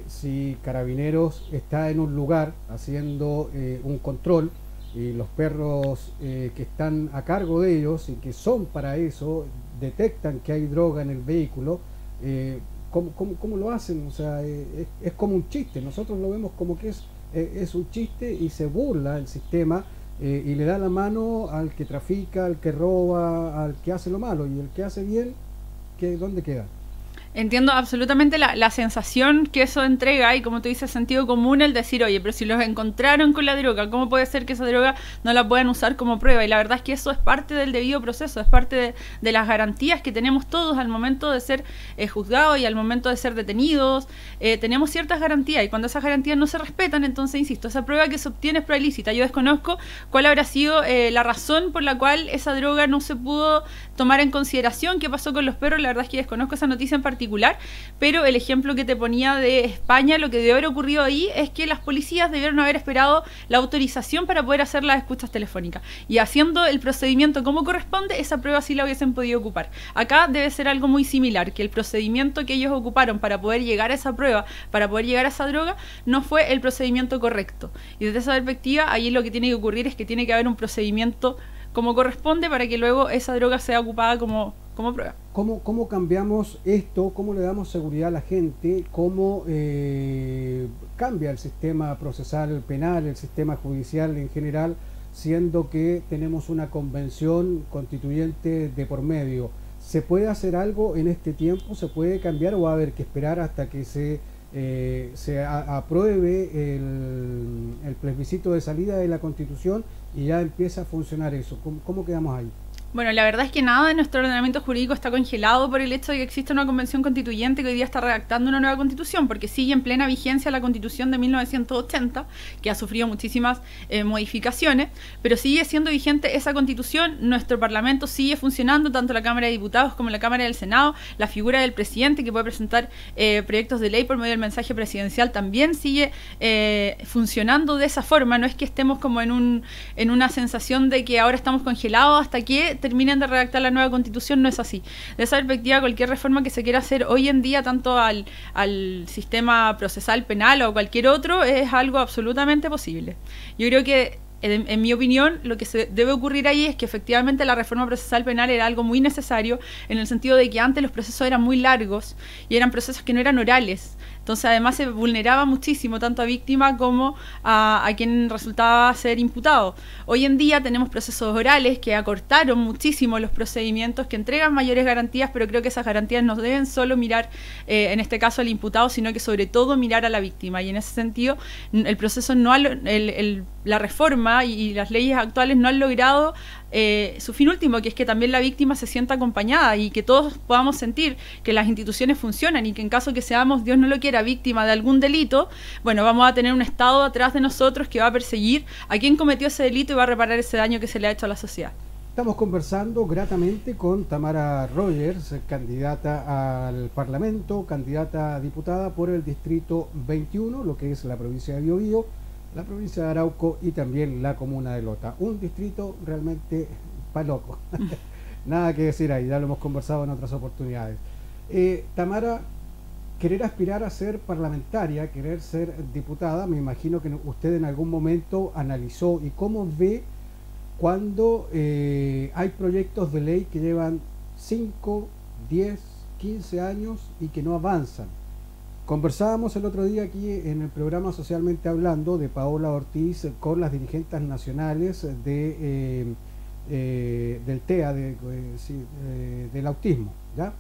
si Carabineros está en un lugar haciendo un control y los perros que están a cargo de ellos y que son para eso, detectan que hay droga en el vehículo, ¿cómo lo hacen? O sea, es como un chiste, nosotros lo vemos como que es un chiste y se burla el sistema y le da la mano al que trafica, al que roba, al que hace lo malo, y el que hace bien, ¿dónde queda? Entiendo absolutamente la sensación que eso entrega y, como tú dices, sentido común el decir, oye, pero si los encontraron con la droga, ¿cómo puede ser que esa droga no la puedan usar como prueba? Y la verdad es que eso es parte del debido proceso, es parte de las garantías que tenemos todos al momento de ser juzgados y al momento de ser detenidos. Tenemos ciertas garantías y cuando esas garantías no se respetan, entonces, insisto, esa prueba que se obtiene es prueba ilícita. Yo desconozco cuál habrá sido la razón por la cual esa droga no se pudo tomar en consideración. ¿Qué pasó con los perros? La verdad es que desconozco esa noticia en particular, pero el ejemplo que te ponía de España, lo que debió haber ocurrido ahí es que las policías debieron haber esperado la autorización para poder hacer las escuchas telefónicas, y haciendo el procedimiento como corresponde, esa prueba sí la hubiesen podido ocupar. Acá debe ser algo muy similar, que el procedimiento que ellos ocuparon para poder llegar a esa prueba, para poder llegar a esa droga, no fue el procedimiento correcto, y desde esa perspectiva, ahí lo que tiene que ocurrir es que tiene que haber un procedimiento como corresponde para que luego esa droga sea ocupada como prueba. ¿Cómo cambiamos esto? ¿Cómo le damos seguridad a la gente? ¿Cómo cambia el sistema procesal penal, el sistema judicial en general, siendo que tenemos una convención constituyente de por medio? ¿Se puede hacer algo en este tiempo? ¿Se puede cambiar o va a haber que esperar hasta que se apruebe el plebiscito de salida de la Constitución y ya empieza a funcionar eso? ¿Cómo quedamos ahí? Bueno, la verdad es que nada de nuestro ordenamiento jurídico está congelado por el hecho de que existe una convención constituyente que hoy día está redactando una nueva constitución, porque sigue en plena vigencia la constitución de 1980, que ha sufrido muchísimas modificaciones, pero sigue siendo vigente esa constitución. Nuestro parlamento sigue funcionando, tanto la Cámara de Diputados como la Cámara del Senado. La figura del presidente, que puede presentar proyectos de ley por medio del mensaje presidencial, también sigue funcionando de esa forma. No es que estemos como en una sensación de que ahora estamos congelados hasta que terminen de redactar la nueva constitución. No es así. De esa perspectiva, cualquier reforma que se quiera hacer hoy en día, tanto al sistema procesal penal o cualquier otro, es algo absolutamente posible. Yo creo que, en mi opinión, lo que se debe ocurrir ahí es que efectivamente la reforma procesal penal era algo muy necesario, en el sentido de que antes los procesos eran muy largos y eran procesos que no eran orales. Entonces, además, se vulneraba muchísimo tanto a víctima como a quien resultaba ser imputado. Hoy en día tenemos procesos orales que acortaron muchísimo los procedimientos, que entregan mayores garantías, pero creo que esas garantías no deben solo mirar, en este caso, al imputado, sino que sobre todo mirar a la víctima. Y en ese sentido, el proceso la reforma y las leyes actuales no han logrado su fin último, que es que también la víctima se sienta acompañada y que todos podamos sentir que las instituciones funcionan, y que en caso que seamos, Dios no lo quiera, víctima de algún delito, bueno, vamos a tener un Estado atrás de nosotros que va a perseguir a quien cometió ese delito y va a reparar ese daño que se le ha hecho a la sociedad. Estamos conversando gratamente con Tamara Rogers, candidata al Parlamento, candidata a diputada por el Distrito 21, lo que es la provincia de Biobío, la provincia de Arauco y también la comuna de Lota. Un distrito realmente pa' loco. Nada que decir ahí, ya lo hemos conversado en otras oportunidades. Tamara, querer aspirar a ser parlamentaria, querer ser diputada, me imagino que usted en algún momento analizó. ¿Y cómo ve cuando hay proyectos de ley que llevan 5, 10, 15 años y que no avanzan? Conversábamos el otro día aquí en el programa Socialmente Hablando de Paola Ortiz con las dirigentes nacionales del TEA, del autismo, ¿ya?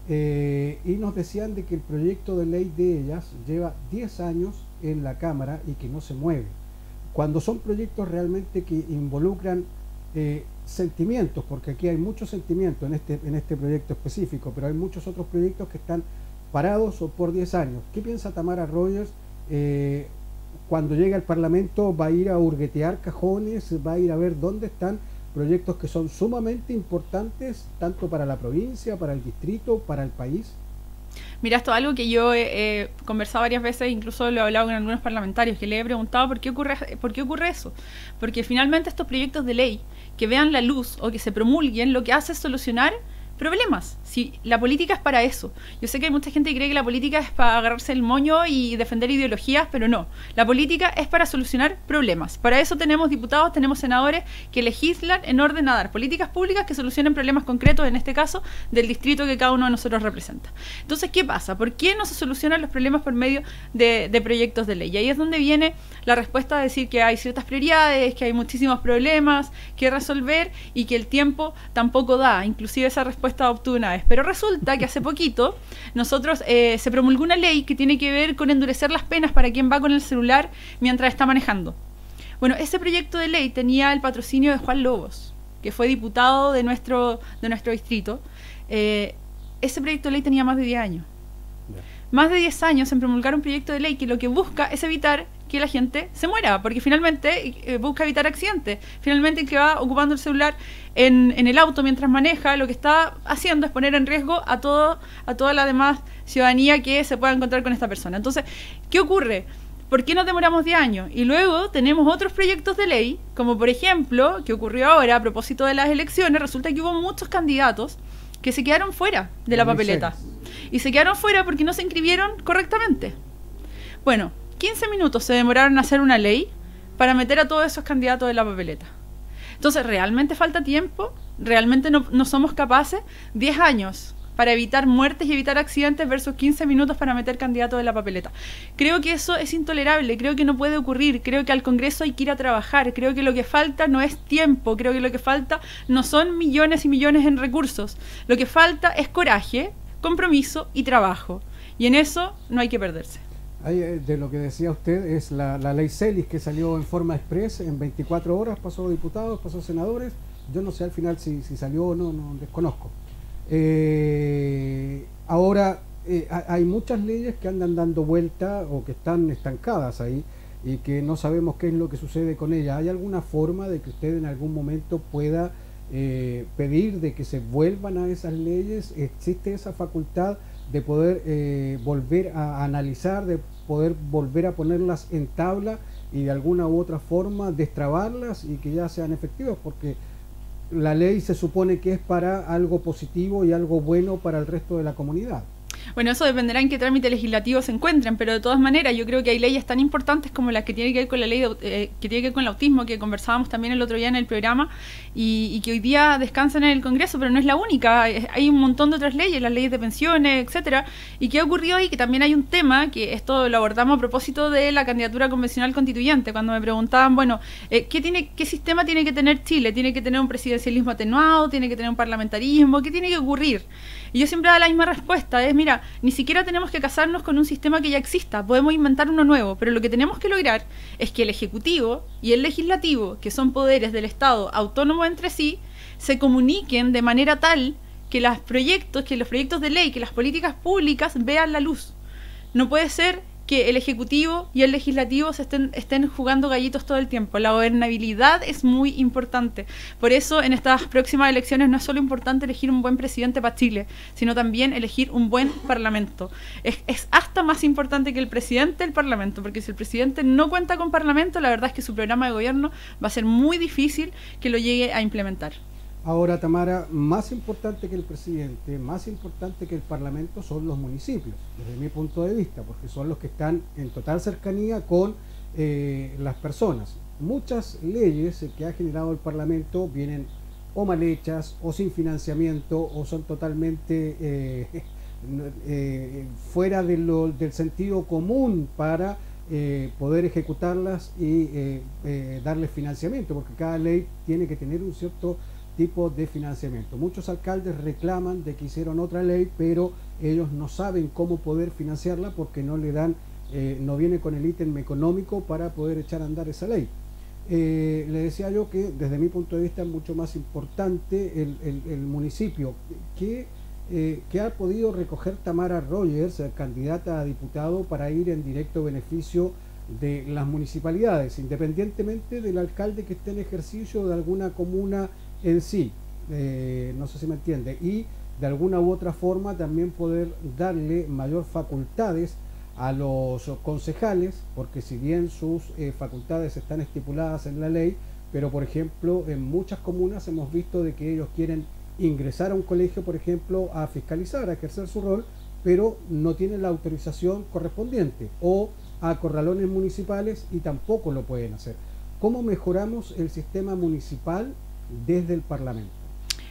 Y nos decían de que el proyecto de ley de ellas lleva 10 años en la Cámara y que no se mueve. Cuando son proyectos realmente que involucran sentimientos, porque aquí hay muchos sentimientos en este proyecto específico, pero hay muchos otros proyectos que están parados o por 10 años. ¿Qué piensa Tamara Rogers? Cuando llegue al Parlamento, ¿va a ir a hurguetear cajones? ¿Va a ir a ver dónde están proyectos que son sumamente importantes, tanto para la provincia, para el distrito, para el país? Mira, esto es algo que yo he conversado varias veces, incluso lo he hablado con algunos parlamentarios, que le he preguntado por qué ocurre eso. Porque finalmente estos proyectos de ley que vean la luz o que se promulguen, lo que hace es solucionar problemas. Si la política es para eso. Yo sé que hay mucha gente que cree que la política es para agarrarse el moño y defender ideologías, pero no. La política es para solucionar problemas. Para eso tenemos diputados, tenemos senadores que legislan en orden a dar políticas públicas que solucionen problemas concretos, en este caso, del distrito que cada uno de nosotros representa. Entonces, ¿qué pasa? ¿Por qué no se solucionan los problemas por medio de proyectos de ley? Y ahí es donde viene la respuesta a decir que hay ciertas prioridades, que hay muchísimos problemas que resolver y que el tiempo tampoco da. Inclusive esa respuesta obtuve una vez. Pero resulta que hace poquito nosotros se promulgó una ley que tiene que ver con endurecer las penas para quien va con el celular mientras está manejando. Bueno, ese proyecto de ley tenía el patrocinio de Juan Lobos, que fue diputado de nuestro distrito. Ese proyecto de ley tenía más de 10 años. Más de 10 años en promulgar un proyecto de ley que lo que busca es evitar que la gente se muera, porque finalmente busca evitar accidentes. Finalmente el que va ocupando el celular en el auto mientras maneja, lo que está haciendo es poner en riesgo a toda la demás ciudadanía que se pueda encontrar con esta persona. Entonces, ¿qué ocurre? ¿Por qué nos demoramos 10 años? Y luego tenemos otros proyectos de ley, como por ejemplo, que ocurrió ahora a propósito de las elecciones, resulta que hubo muchos candidatos que se quedaron fuera de la papeleta. Y se quedaron fuera porque no se inscribieron correctamente. Bueno, 15 minutos se demoraron en hacer una ley para meter a todos esos candidatos en la papeleta. Entonces, ¿realmente falta tiempo? ¿Realmente no somos capaces? 10 años para evitar muertes y evitar accidentes versus 15 minutos para meter candidatos en la papeleta. Creo que eso es intolerable, creo que no puede ocurrir, creo que al Congreso hay que ir a trabajar, creo que lo que falta no es tiempo, creo que lo que falta no son millones y millones en recursos, lo que falta es coraje, compromiso y trabajo. Y en eso no hay que perderse. De lo que decía usted, es la ley Celis que salió en forma express, en 24 horas pasó diputados, pasó senadores. Yo no sé al final si salió o no, desconozco. Ahora, hay muchas leyes que andan dando vuelta o que están estancadas ahí y que no sabemos qué es lo que sucede con ellas. ¿Hay alguna forma de que usted en algún momento pueda pedir de que se vuelvan a esas leyes? ¿Existe esa facultad de poder volver a analizar, de poder volver a ponerlas en tabla y de alguna u otra forma destrabarlas y que ya sean efectivas? Porque la ley se supone que es para algo positivo y algo bueno para el resto de la comunidad. Bueno, eso dependerá en qué trámite legislativo se encuentren, pero de todas maneras yo creo que hay leyes tan importantes como las que tienen que ver con la ley que tiene que ver con el autismo, que conversábamos también el otro día en el programa, y que hoy día descansan en el Congreso, pero no es la única. Hay un montón de otras leyes, las leyes de pensiones, etcétera. ¿Y qué ocurrió ahí? Que también hay un tema, que esto lo abordamos a propósito de la candidatura convencional constituyente, cuando me preguntaban, bueno, ¿qué sistema tiene que tener Chile? ¿Tiene que tener un presidencialismo atenuado? ¿Tiene que tener un parlamentarismo? ¿Qué tiene que ocurrir? Y yo siempre daba la misma respuesta, es, mira, ni siquiera tenemos que casarnos con un sistema que ya exista, podemos inventar uno nuevo, pero lo que tenemos que lograr es que el Ejecutivo y el Legislativo, que son poderes del Estado autónomos entre sí, se comuniquen de manera tal que los proyectos de ley, que las políticas públicas vean la luz. No puede ser que el Ejecutivo y el Legislativo estén jugando gallitos todo el tiempo. La gobernabilidad es muy importante. Por eso, en estas próximas elecciones no es solo importante elegir un buen presidente para Chile, sino también elegir un buen parlamento. Es hasta más importante que el presidente del parlamento, porque si el presidente no cuenta con parlamento, la verdad es que su programa de gobierno va a ser muy difícil que lo llegue a implementar. Ahora, Tamara, más importante que el presidente, más importante que el Parlamento son los municipios, desde mi punto de vista, porque son los que están en total cercanía con las personas. Muchas leyes que ha generado el Parlamento vienen o mal hechas, o sin financiamiento, o son totalmente fuera del sentido común para poder ejecutarlas y darles financiamiento, porque cada ley tiene que tener un cierto tipo de financiamiento. Muchos alcaldes reclaman de que hicieron otra ley, pero ellos no saben cómo poder financiarla porque no le dan, no viene con el ítem económico para poder echar a andar esa ley. Le decía yo que desde mi punto de vista es mucho más importante el municipio. ¿Qué ha podido recoger Tamara Rogers, candidata a diputado, para ir en directo beneficio de las municipalidades, independientemente del alcalde que esté en ejercicio de alguna comuna en sí? No sé si me entiende. Y de alguna u otra forma también poder darle mayor facultades a los concejales, porque si bien sus facultades están estipuladas en la ley, pero por ejemplo en muchas comunas hemos visto de que ellos quieren ingresar a un colegio, por ejemplo, a fiscalizar, a ejercer su rol, pero no tienen la autorización correspondiente, o a corralones municipales y tampoco lo pueden hacer. ¿Cómo mejoramos el sistema municipal desde el Parlamento?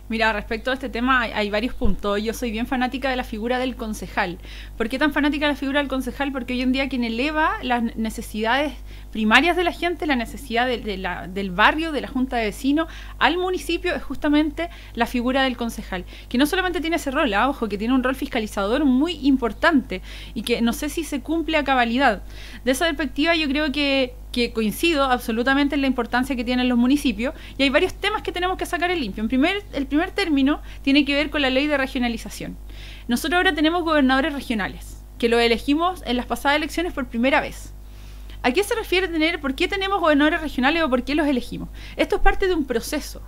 Mira, respecto a este tema hay varios puntos. Yo soy bien fanática de la figura del concejal. ¿Por qué tan fanática de la figura del concejal? Porque hoy en día quien eleva las necesidades primarias de la gente, la necesidad del barrio, de la junta de vecinos, al municipio, es justamente la figura del concejal. Que no solamente tiene ese rol, ojo, que tiene un rol fiscalizador muy importante y que no sé si se cumple a cabalidad. De esa perspectiva yo creo que coincido absolutamente en la importancia que tienen los municipios, y hay varios temas que tenemos que sacar en limpio. El primer término tiene que ver con la ley de regionalización. Nosotros ahora tenemos gobernadores regionales, que los elegimos en las pasadas elecciones por primera vez. ¿A qué se refiere por qué tenemos gobernadores regionales o por qué los elegimos? Esto es parte de un proceso.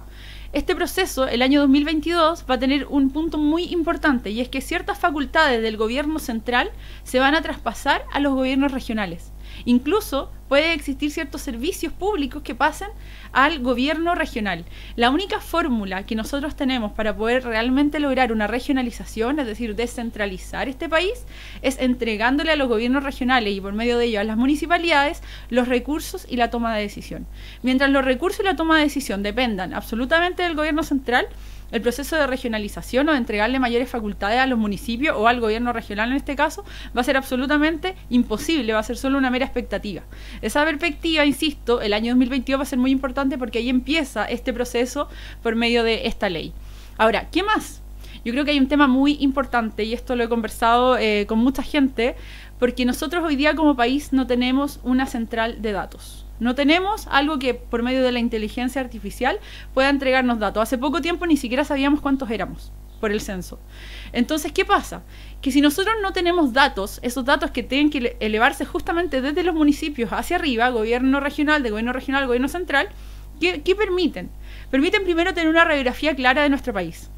Este proceso, el año 2022, va a tener un punto muy importante, y es que ciertas facultades del gobierno central se van a traspasar a los gobiernos regionales. Incluso puede existir ciertos servicios públicos que pasen al gobierno regional. La única fórmula que nosotros tenemos para poder realmente lograr una regionalización, es decir, descentralizar este país, es entregándole a los gobiernos regionales y por medio de ellos a las municipalidades los recursos y la toma de decisión. Mientras los recursos y la toma de decisión dependan absolutamente del gobierno central, el proceso de regionalización o de entregarle mayores facultades a los municipios o al gobierno regional en este caso va a ser absolutamente imposible, va a ser solo una mera expectativa. Esa perspectiva, insisto, el año 2022 va a ser muy importante porque ahí empieza este proceso por medio de esta ley. Ahora, ¿qué más? Yo creo que hay un tema muy importante, y esto lo he conversado con mucha gente, porque nosotros hoy día como país no tenemos una central de datos. No tenemos algo que por medio de la inteligencia artificial pueda entregarnos datos. Hace poco tiempo ni siquiera sabíamos cuántos éramos por el censo. Entonces, ¿qué pasa? Que si nosotros no tenemos datos, esos datos que tienen que elevarse justamente desde los municipios hacia arriba, gobierno regional, de gobierno regional, gobierno central, ¿qué permiten? Permiten primero tener una radiografía clara de nuestro país.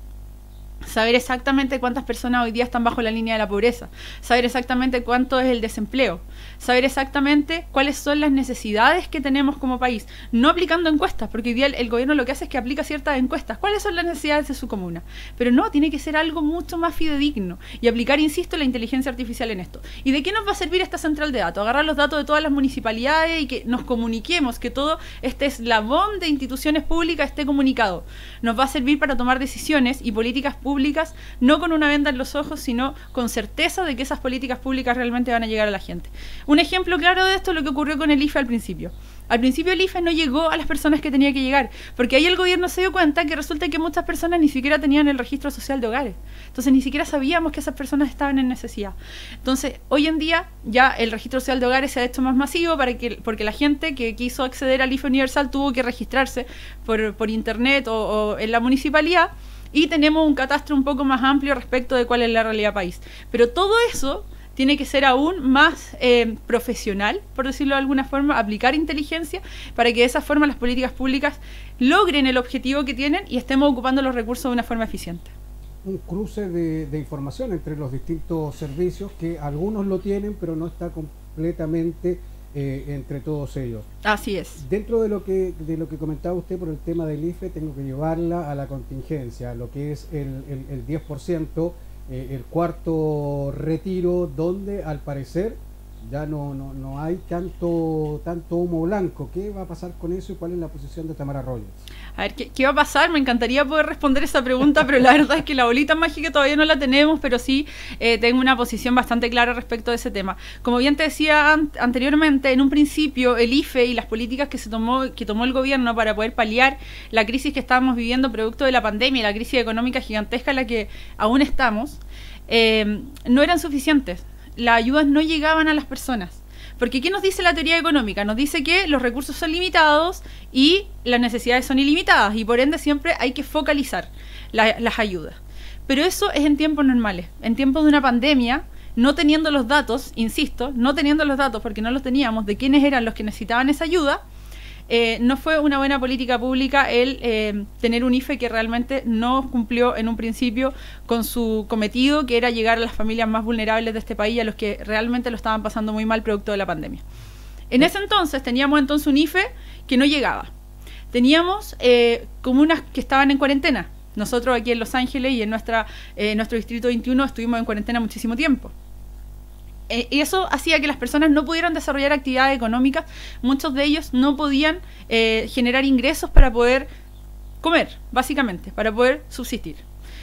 Saber exactamente cuántas personas hoy día están bajo la línea de la pobreza, saber exactamente cuánto es el desempleo, saber exactamente cuáles son las necesidades que tenemos como país, no aplicando encuestas, porque hoy día el gobierno lo que hace es que aplica ciertas encuestas, cuáles son las necesidades de su comuna, pero no, tiene que ser algo mucho más fidedigno y aplicar, insisto, la inteligencia artificial en esto. ¿Y de qué nos va a servir esta central de datos? Agarrar los datos de todas las municipalidades y que nos comuniquemos, que todo este eslabón de instituciones públicas esté comunicado. Nos va a servir para tomar decisiones y políticas públicas, no con una venda en los ojos, sino con certeza de que esas políticas públicas realmente van a llegar a la gente. Un ejemplo claro de esto es lo que ocurrió con el IFE al principio. Al principio el IFE no llegó a las personas que tenía que llegar, porque ahí el gobierno se dio cuenta que resulta que muchas personas ni siquiera tenían el registro social de hogares. Entonces ni siquiera sabíamos que esas personas estaban en necesidad. Entonces hoy en día ya el registro social de hogares se ha hecho más masivo porque la gente que quiso acceder al IFE universal tuvo que registrarse por internet o en la municipalidad, y tenemos un catastro un poco más amplio respecto de cuál es la realidad país. Pero todo eso tiene que ser aún más profesional, por decirlo de alguna forma, aplicar inteligencia para que de esa forma las políticas públicas logren el objetivo que tienen y estemos ocupando los recursos de una forma eficiente. Un cruce de información entre los distintos servicios, que algunos lo tienen, pero no está completamente entre todos ellos. Así es. Dentro de lo que comentaba usted por el tema del IFE, tengo que llevarla a la contingencia, lo que es el 10%, el cuarto retiro, donde al parecer ya no hay tanto humo blanco. ¿Qué va a pasar con eso y cuál es la posición de Tamara Robles? A ver, ¿qué va a pasar? Me encantaría poder responder esa pregunta, pero la verdad es que la bolita mágica todavía no la tenemos, pero sí tengo una posición bastante clara respecto de ese tema. Como bien te decía anteriormente, en un principio el IFE y las políticas que tomó el gobierno para poder paliar la crisis que estábamos viviendo producto de la pandemia y la crisis económica gigantesca en la que aún estamos, no eran suficientes. Las ayudas no llegaban a las personas. Porque ¿qué nos dice la teoría económica? Nos dice que los recursos son limitados y las necesidades son ilimitadas, y por ende siempre hay que focalizar las ayudas. Pero eso es en tiempos normales. En tiempos de una pandemia, no teniendo los datos, insisto, no teniendo los datos porque no los teníamos de quiénes eran los que necesitaban esa ayuda, no fue una buena política pública el tener un IFE que realmente no cumplió en un principio con su cometido, que era llegar a las familias más vulnerables de este país, a los que realmente lo estaban pasando muy mal producto de la pandemia. En ese entonces teníamos un IFE que no llegaba. Teníamos comunas que estaban en cuarentena. Nosotros aquí en Los Ángeles y en nuestro distrito 21 estuvimos en cuarentena muchísimo tiempo. Y eso hacía que las personas no pudieran desarrollar actividades económicas, muchos de ellos no podían generar ingresos para poder comer, básicamente, para poder subsistir.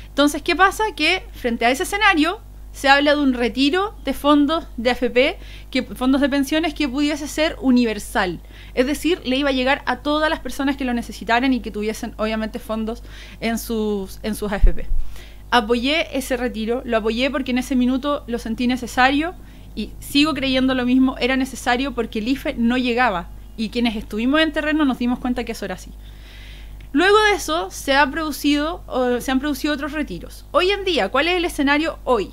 Entonces, ¿qué pasa? Que frente a ese escenario se habla de un retiro de fondos de AFP, fondos de pensiones que pudiese ser universal. Es decir, le iba a llegar a todas las personas que lo necesitaran y que tuviesen, obviamente, fondos en sus AFP. Apoyé ese retiro, lo apoyé porque en ese minuto lo sentí necesario y sigo creyendo lo mismo, era necesario porque el IFE no llegaba y quienes estuvimos en terreno nos dimos cuenta que eso era así. Luego de eso se han producido otros retiros. Hoy en día, ¿cuál es el escenario hoy?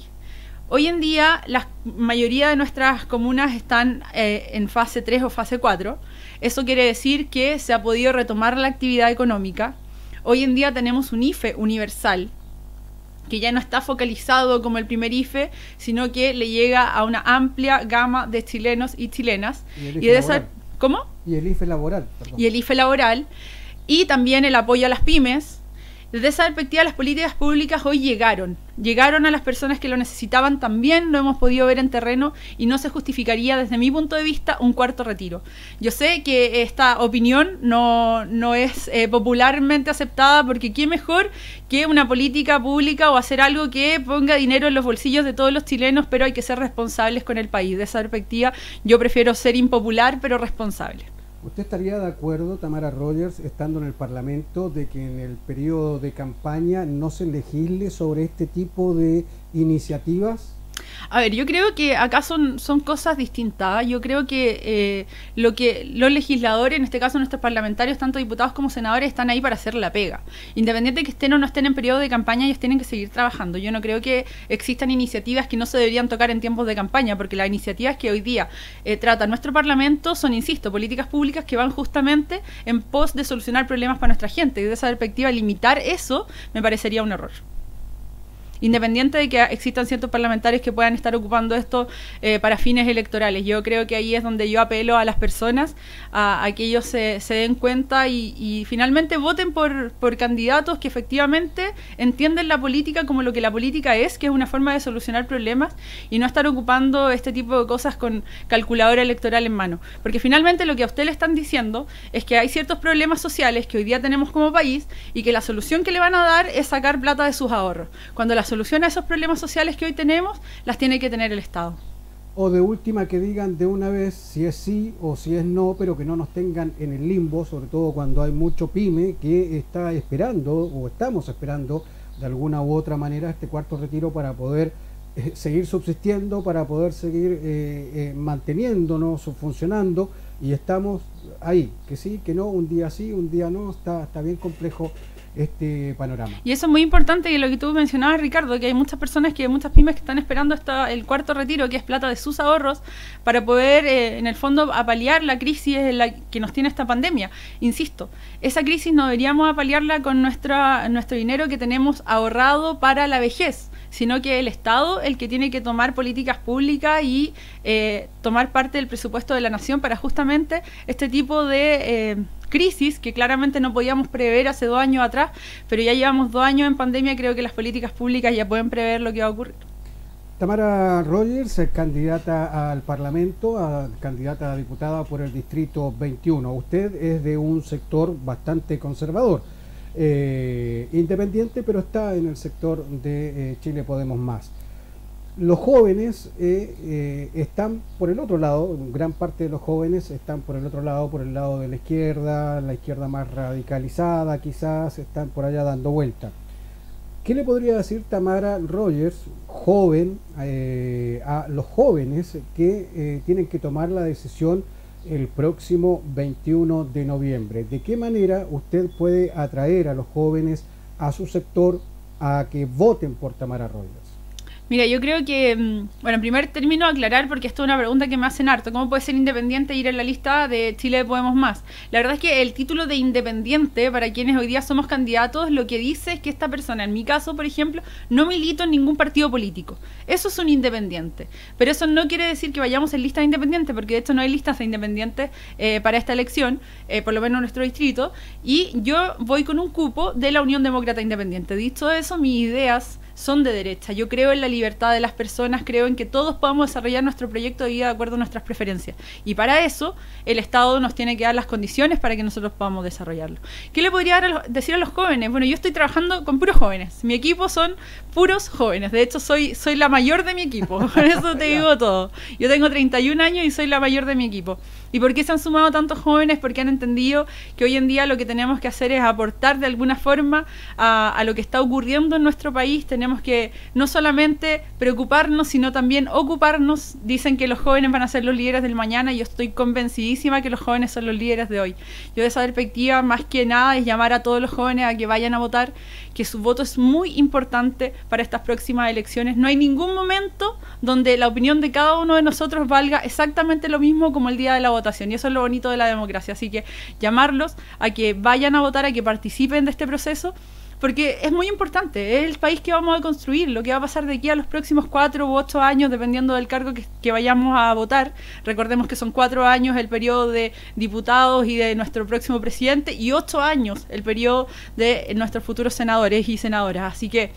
Hoy en día la mayoría de nuestras comunas están en fase 3 o fase 4. Eso quiere decir que se ha podido retomar la actividad económica. Hoy en día tenemos un IFE universal, que ya no está focalizado como el primer IFE, sino que le llega a una amplia gama de chilenos y chilenas. Y de esa, ¿cómo? Y el IFE laboral. Perdón. Y el IFE laboral. Y también el apoyo a las pymes. Desde esa perspectiva, las políticas públicas hoy llegaron a las personas que lo necesitaban, también lo hemos podido ver en terreno y no se justificaría desde mi punto de vista un cuarto retiro. Yo sé que esta opinión no es popularmente aceptada porque qué mejor que una política pública o hacer algo que ponga dinero en los bolsillos de todos los chilenos, pero hay que ser responsables con el país. De esa perspectiva yo prefiero ser impopular pero responsable. ¿Usted estaría de acuerdo, Tamara Rogers, estando en el Parlamento, de que en el periodo de campaña no se legisle sobre este tipo de iniciativas? A ver, yo creo que acá son cosas distintas. Yo creo que los legisladores, en este caso nuestros parlamentarios, tanto diputados como senadores, están ahí para hacer la pega. Independiente de que estén o no estén en periodo de campaña, ellos tienen que seguir trabajando. Yo no creo que existan iniciativas que no se deberían tocar en tiempos de campaña, porque las iniciativas que hoy día trata nuestro Parlamento son, insisto, políticas públicas que van justamente en pos de solucionar problemas para nuestra gente. Y de esa perspectiva, limitar eso me parecería un error. Independiente de que existan ciertos parlamentarios que puedan estar ocupando esto para fines electorales. Yo creo que ahí es donde yo apelo a las personas, a que ellos se den cuenta y finalmente voten por candidatos que efectivamente entienden la política como lo que la política es, que es una forma de solucionar problemas y no estar ocupando este tipo de cosas con calculadora electoral en mano. Porque finalmente lo que a usted le están diciendo es que hay ciertos problemas sociales que hoy día tenemos como país y que la solución que le van a dar es sacar plata de sus ahorros. Cuando la solución a esos problemas sociales que hoy tenemos las tiene que tener el Estado. O de última que digan de una vez si es sí o si es no, pero que no nos tengan en el limbo, sobre todo cuando hay mucho pyme que está esperando o estamos esperando de alguna u otra manera este cuarto retiro para poder seguir subsistiendo, para poder seguir manteniéndonos o funcionando, y estamos ahí, que sí, que no, un día sí, un día no, está bien complejo este panorama. Y eso es muy importante, y lo que tú mencionabas, Ricardo, que hay muchas personas, muchas pymes que están esperando el cuarto retiro, que es plata de sus ahorros, para poder, en el fondo, apalear la crisis que nos tiene esta pandemia. Insisto, esa crisis no deberíamos apalearla con nuestro dinero que tenemos ahorrado para la vejez, sino que el Estado el que tiene que tomar políticas públicas y tomar parte del presupuesto de la nación para justamente este tipo de crisis que claramente no podíamos prever hace 2 años atrás, pero ya llevamos 2 años en pandemia y creo que las políticas públicas ya pueden prever lo que va a ocurrir. Tamara Rogers, candidata al Parlamento, candidata a diputada por el Distrito 21. Usted es de un sector bastante conservador, independiente, pero está en el sector de Chile Podemos Más. Los jóvenes están por el otro lado, gran parte de los jóvenes están por el otro lado, por el lado de la izquierda más radicalizada quizás, están por allá dando vuelta. ¿Qué le podría decir Tamara Rogers, joven, a los jóvenes que tienen que tomar la decisión el próximo 21 de noviembre? ¿De qué manera usted puede atraer a los jóvenes a su sector a que voten por Tamara Rogers? Mira, yo creo que, bueno, en primer término aclarar, porque esto es una pregunta que me hacen harto, ¿cómo puede ser independiente e ir en la lista de Chile Podemos Más? La verdad es que el título de independiente, para quienes hoy día somos candidatos, lo que dice es que esta persona, en mi caso, por ejemplo, no milito en ningún partido político. Eso es un independiente. Pero eso no quiere decir que vayamos en listas independientes, porque de hecho no hay listas de independientes para esta elección, por lo menos en nuestro distrito, y yo voy con un cupo de la Unión Demócrata Independiente. Dicho eso, mis ideas son de derecha. Yo creo en la libertad de las personas, creo en que todos podamos desarrollar nuestro proyecto de vida de acuerdo a nuestras preferencias. Y para eso, el Estado nos tiene que dar las condiciones para que nosotros podamos desarrollarlo. ¿Qué le podría decir a los jóvenes? Bueno, yo estoy trabajando con puros jóvenes. Mi equipo son puros jóvenes. De hecho, soy la mayor de mi equipo. Por eso te digo todo. Yo tengo 31 años y soy la mayor de mi equipo. ¿Y por qué se han sumado tantos jóvenes? Porque han entendido que hoy en día lo que tenemos que hacer es aportar de alguna forma a lo que está ocurriendo en nuestro país. Tenemos que no solamente preocuparnos, sino también ocuparnos. Dicen que los jóvenes van a ser los líderes del mañana y yo estoy convencidísima que los jóvenes son los líderes de hoy. Yo de esa perspectiva, más que nada, es llamar a todos los jóvenes a que vayan a votar, que su voto es muy importante para estas próximas elecciones. No hay ningún momento donde la opinión de cada uno de nosotros valga exactamente lo mismo como el día de la votación, y eso es lo bonito de la democracia. Así que llamarlos a que vayan a votar, a que participen de este proceso, porque es muy importante, es el país que vamos a construir, lo que va a pasar de aquí a los próximos 4 u 8 años, dependiendo del cargo que vayamos a votar. Recordemos que son 4 años el periodo de diputados y de nuestro próximo presidente, y 8 años el periodo de nuestros futuros senadores y senadoras. Así que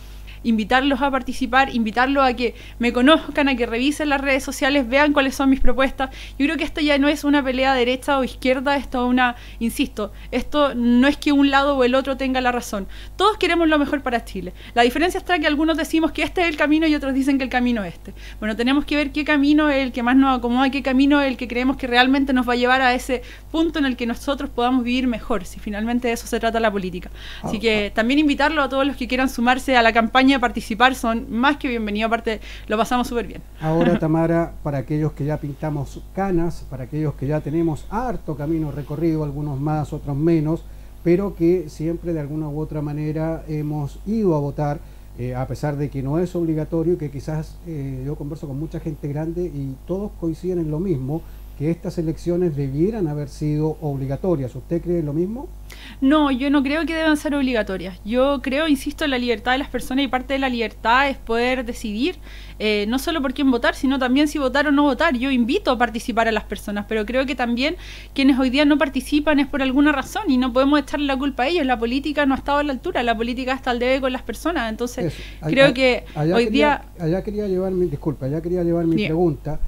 invitarlos a participar, invitarlos a que me conozcan, a que revisen las redes sociales, vean cuáles son mis propuestas. Yo creo que esto ya no es una pelea derecha o izquierda, esto es una, insisto, esto no es que un lado o el otro tenga la razón. Todos queremos lo mejor para Chile. La diferencia está que algunos decimos que este es el camino y otros dicen que el camino es este. Bueno, tenemos que ver qué camino es el que más nos acomoda, qué camino es el que creemos que realmente nos va a llevar a ese punto en el que nosotros podamos vivir mejor, si finalmente de eso se trata la política. Así que también invitarlo a todos los que quieran sumarse a la campaña, participar, son más que bienvenidos, aparte lo pasamos súper bien. Ahora, Tamara, para aquellos que ya pintamos canas, para aquellos que ya tenemos harto camino recorrido, algunos más, otros menos, pero que siempre de alguna u otra manera hemos ido a votar, a pesar de que no es obligatorio, que quizás yo converso con mucha gente grande y todos coinciden en lo mismo, que estas elecciones debieran haber sido obligatorias. ¿Usted cree lo mismo? No, yo no creo que deban ser obligatorias. Yo creo, insisto, en la libertad de las personas, y parte de la libertad es poder decidir no solo por quién votar, sino también si votar o no votar. Yo invito a participar a las personas, pero creo que también quienes hoy día no participan es por alguna razón y no podemos echarle la culpa a ellos. La política no ha estado a la altura, la política está al debe con las personas. Entonces, creo que hoy día... Allá quería llevar mi pregunta.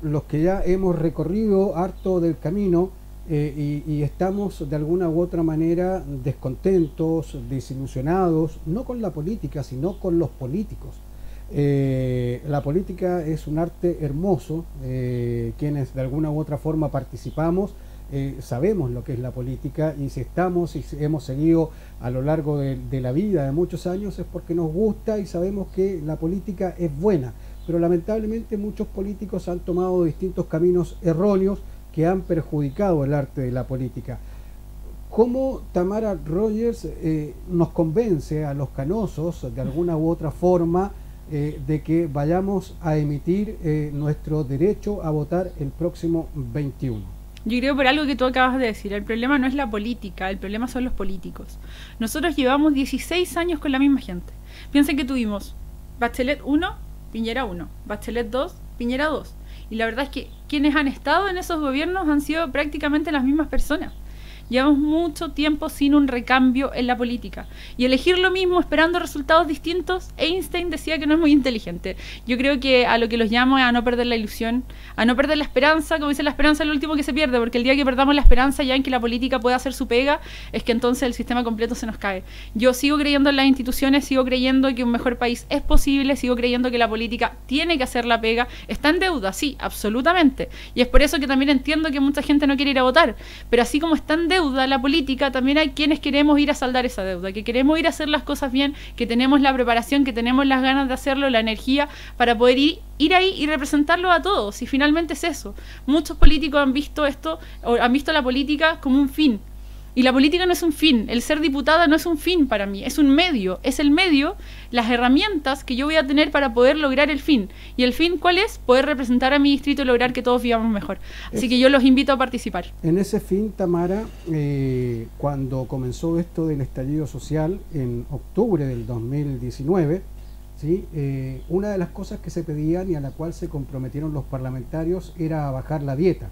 Los que ya hemos recorrido harto del camino y estamos de alguna u otra manera descontentos, desilusionados, no con la política, sino con los políticos. La política es un arte hermoso, quienes de alguna u otra forma participamos, sabemos lo que es la política, y si hemos seguido a lo largo de la vida de muchos años es porque nos gusta y sabemos que la política es buena. Pero lamentablemente muchos políticos han tomado distintos caminos erróneos que han perjudicado el arte de la política. ¿Cómo Tamara Rogers nos convence a los canosos de alguna u otra forma de que vayamos a emitir nuestro derecho a votar el próximo 21? Yo creo por algo que tú acabas de decir, el problema no es la política, el problema son los políticos. Nosotros llevamos 16 años con la misma gente. Piensen que tuvimos Bachelet 1, Piñera 1, Bachelet 2, Piñera 2. Y la verdad es que quienes han estado en esos gobiernos han sido prácticamente las mismas personas. Llevamos mucho tiempo sin un recambio en la política. Y elegir lo mismo esperando resultados distintos, Einstein decía que no es muy inteligente. Yo creo que a lo que los llamo es a no perder la ilusión, a no perder la esperanza. Como dice, la esperanza es lo último que se pierde, porque el día que perdamos la esperanza ya en que la política pueda hacer su pega, es que entonces el sistema completo se nos cae. Yo sigo creyendo en las instituciones, sigo creyendo que un mejor país es posible, sigo creyendo que la política tiene que hacer la pega. Está en deuda, sí, absolutamente. Y es por eso que también entiendo que mucha gente no quiere ir a votar. Pero así como está en deuda la política, también hay quienes queremos ir a saldar esa deuda, que queremos ir a hacer las cosas bien, que tenemos la preparación, que tenemos las ganas de hacerlo, la energía para poder ir ahí y representarlo a todos. Y finalmente es eso. Muchos políticos han visto esto, o han visto la política como un fin. Y la política no es un fin, el ser diputada no es un fin para mí, es un medio, es el medio, las herramientas que yo voy a tener para poder lograr el fin. ¿Y el fin cuál es? Poder representar a mi distrito y lograr que todos vivamos mejor. Así que yo los invito a participar. En ese fin, Tamara, cuando comenzó esto del estallido social en octubre del 2019, ¿sí? Una de las cosas que se pedían y a la cual se comprometieron los parlamentarios era bajar la dieta.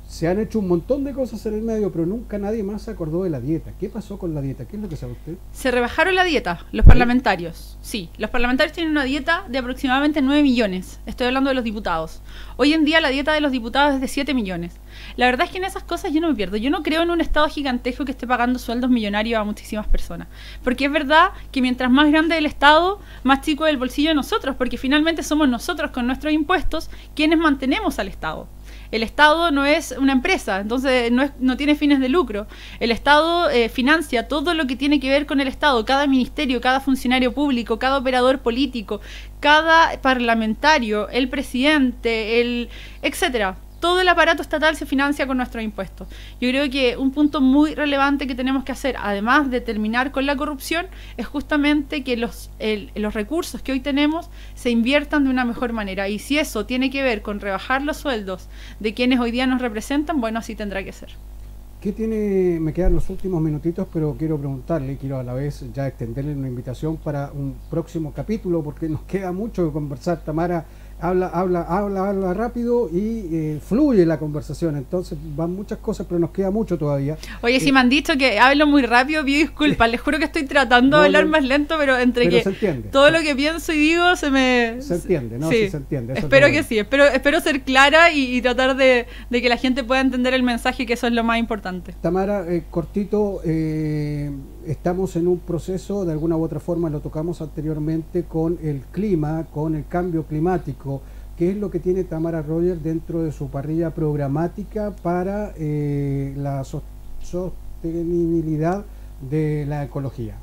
Se han hecho un montón de cosas en el medio, pero nunca nadie más se acordó de la dieta. ¿Qué pasó con la dieta? ¿Qué es lo que sabe usted? Se rebajaron la dieta, los parlamentarios. Sí, los parlamentarios tienen una dieta de aproximadamente 9 millones. Estoy hablando de los diputados. Hoy en día la dieta de los diputados es de 7 millones. La verdad es que en esas cosas yo no me pierdo. Yo no creo en un Estado gigantesco que esté pagando sueldos millonarios a muchísimas personas. Porque es verdad que mientras más grande el Estado, más chico es el bolsillo de nosotros. Porque finalmente somos nosotros con nuestros impuestos quienes mantenemos al Estado. El Estado no es una empresa, entonces no tiene fines de lucro. El Estado financia todo lo que tiene que ver con el Estado, cada ministerio, cada funcionario público, cada operador político, cada parlamentario, el presidente, etcétera. Todo el aparato estatal se financia con nuestros impuestos. Yo creo que un punto muy relevante que tenemos que hacer, además de terminar con la corrupción, es justamente que los recursos que hoy tenemos se inviertan de una mejor manera. Y si eso tiene que ver con rebajar los sueldos de quienes hoy día nos representan, bueno, así tendrá que ser. ¿Qué tiene? Me quedan los últimos minutitos, pero quiero preguntarle, quiero a la vez ya extenderle una invitación para un próximo capítulo, porque nos queda mucho que conversar. Tamara habla rápido y fluye la conversación, entonces van muchas cosas, pero nos queda mucho todavía. Oye, si me han dicho que hablo muy rápido, pido disculpas, les juro que estoy tratando de hablar más lento, pero que se entiende. Todo lo que pienso y digo se entiende, ¿no? Sí, se entiende. Espero que sí, espero ser clara y tratar de que la gente pueda entender el mensaje, que eso es lo más importante. Tamara, cortito, estamos en un proceso, de alguna u otra forma lo tocamos anteriormente, con el clima, con el cambio climático. ¿Qué es lo que tiene Tamara Rogers dentro de su parrilla programática para la sostenibilidad de la ecología?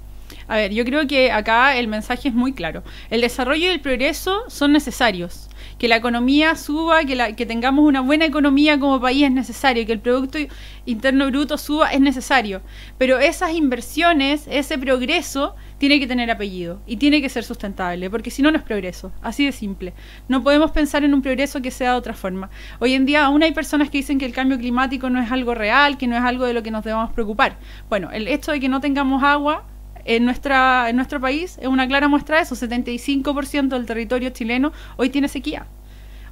A ver, yo creo que acá el mensaje es muy claro. El desarrollo y el progreso son necesarios. Que la economía suba, que tengamos una buena economía como país es necesario, que el Producto Interno Bruto suba es necesario. Pero esas inversiones, ese progreso, tiene que tener apellido y tiene que ser sustentable, porque si no, no es progreso. Así de simple. No podemos pensar en un progreso que sea de otra forma. Hoy en día aún hay personas que dicen que el cambio climático no es algo real, que no es algo de lo que nos debamos preocupar. Bueno, el hecho de que no tengamos agua en nuestro país es una clara muestra de eso. 75% del territorio chileno hoy tiene sequía.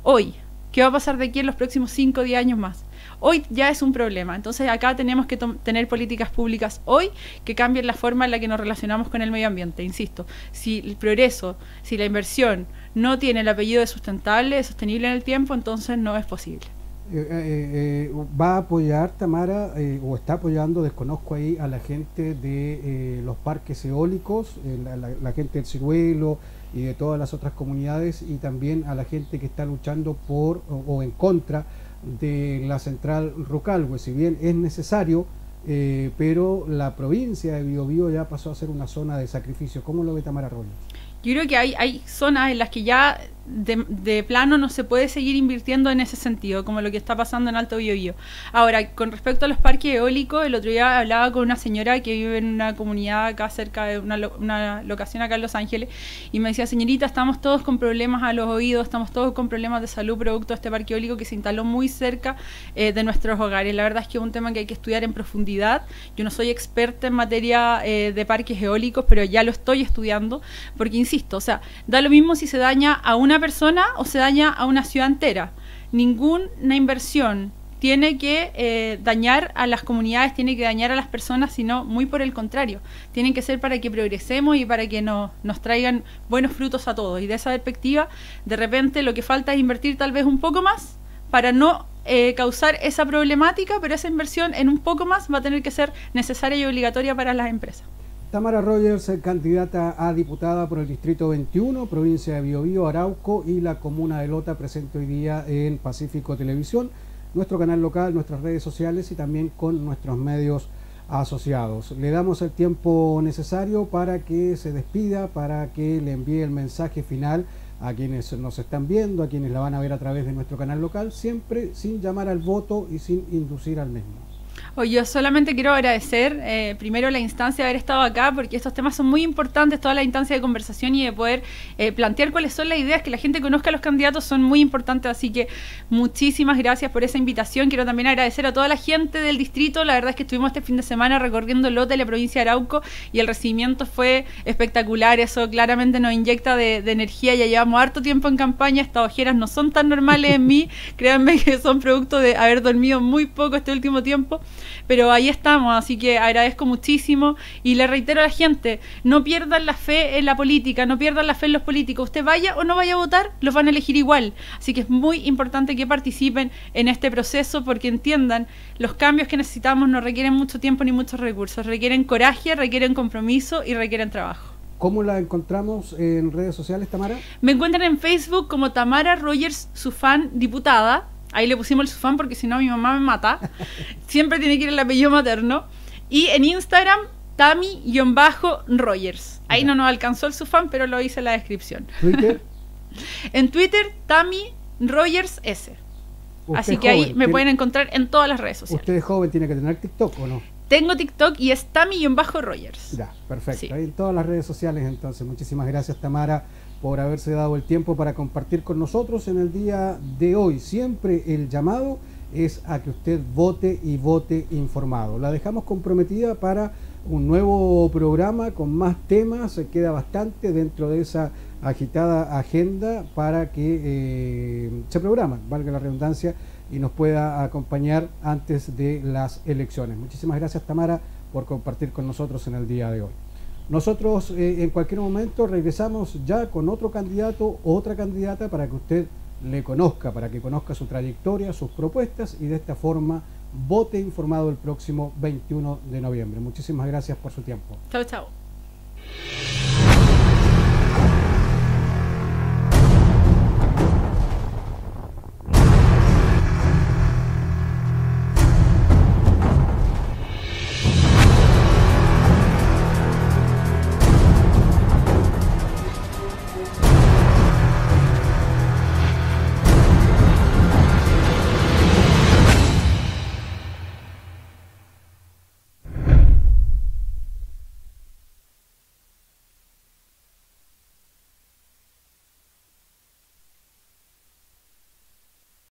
Hoy, ¿qué va a pasar de aquí en los próximos 5 o 10 años más? Hoy ya es un problema. Entonces acá tenemos que tener políticas públicas hoy que cambien la forma en la que nos relacionamos con el medio ambiente. Insisto, si el progreso, si la inversión no tiene el apellido de sustentable, de sostenible en el tiempo, entonces no es posible. ¿Va a apoyar, Tamara, o está apoyando, desconozco ahí, a la gente de los parques eólicos, la gente del Ciruelo y de todas las otras comunidades, y también a la gente que está luchando por o en contra de la central Rucalhue? Si bien es necesario, pero la provincia de Biobío ya pasó a ser una zona de sacrificio. ¿Cómo lo ve Tamara Rogers? Yo creo que hay zonas en las que ya de plano no se puede seguir invirtiendo en ese sentido, como lo que está pasando en Alto Biobío. Ahora, con respecto a los parques eólicos, el otro día hablaba con una señora que vive en una comunidad acá cerca de una locación acá en Los Ángeles, y me decía: señorita, estamos todos con problemas a los oídos, estamos todos con problemas de salud producto de este parque eólico que se instaló muy cerca de nuestros hogares. La verdad es que es un tema que hay que estudiar en profundidad. Yo no soy experta en materia de parques eólicos, pero ya lo estoy estudiando, porque insisto, o sea, da lo mismo si se daña a una persona o se daña a una ciudad entera. Ninguna inversión tiene que dañar a las comunidades, tiene que dañar a las personas, sino muy por el contrario. Tienen que ser para que progresemos y para que nos traigan buenos frutos a todos. Y de esa perspectiva, de repente lo que falta es invertir tal vez un poco más para no causar esa problemática, pero esa inversión en un poco más va a tener que ser necesaria y obligatoria para las empresas. Tamara Rogers, candidata a diputada por el Distrito 21, provincia de Biobío, Arauco y la comuna de Lota, presente hoy día en Pacífico Televisión, nuestro canal local, nuestras redes sociales y también con nuestros medios asociados. Le damos el tiempo necesario para que se despida, para que le envíe el mensaje final a quienes nos están viendo, a quienes la van a ver a través de nuestro canal local, siempre sin llamar al voto y sin inducir al mismo. Oye, yo solamente quiero agradecer primero la instancia de haber estado acá, porque estos temas son muy importantes, toda la instancia de conversación y de poder plantear cuáles son las ideas, que la gente conozca a los candidatos son muy importantes, así que muchísimas gracias por esa invitación. Quiero también agradecer a toda la gente del distrito, la verdad es que estuvimos este fin de semana recorriendo Lota y la provincia de Arauco y el recibimiento fue espectacular, eso claramente nos inyecta de energía, ya llevamos harto tiempo en campaña, estas ojeras no son tan normales en mí, créanme que son producto de haber dormido muy poco este último tiempo, pero ahí estamos, así que agradezco muchísimo y le reitero a la gente, no pierdan la fe en la política, no pierdan la fe en los políticos, usted vaya o no vaya a votar, los van a elegir igual, así que es muy importante que participen en este proceso porque entiendan, los cambios que necesitamos no requieren mucho tiempo ni muchos recursos, requieren coraje, requieren compromiso y requieren trabajo. ¿Cómo la encontramos en redes sociales, Tamara? Me encuentran en Facebook como Tamara Rogers, su fan diputada. Ahí le pusimos el sufán porque si no mi mamá me mata. Siempre tiene que ir el apellido materno. Y en Instagram, Tami-Rogers. Ahí no nos alcanzó el sufán, pero lo hice en la descripción. ¿Twitter? En Twitter, Tami Rogers S. Así que ahí me pueden encontrar en todas las redes sociales. ¿Usted es joven, tiene que tener TikTok o no? Tengo TikTok y es Tami-Rogers. Ya, perfecto. Sí. Ahí en todas las redes sociales, entonces. Muchísimas gracias, Tamara, por haberse dado el tiempo para compartir con nosotros en el día de hoy. Siempre el llamado es a que usted vote y vote informado. La dejamos comprometida para un nuevo programa con más temas. Se queda bastante dentro de esa agitada agenda para que se programa, valga la redundancia, y nos pueda acompañar antes de las elecciones. Muchísimas gracias, Tamara, por compartir con nosotros en el día de hoy. Nosotros en cualquier momento regresamos ya con otro candidato o otra candidata para que usted le conozca, para que conozca su trayectoria, sus propuestas y de esta forma vote informado el próximo 21 de noviembre. Muchísimas gracias por su tiempo. Chao, chao.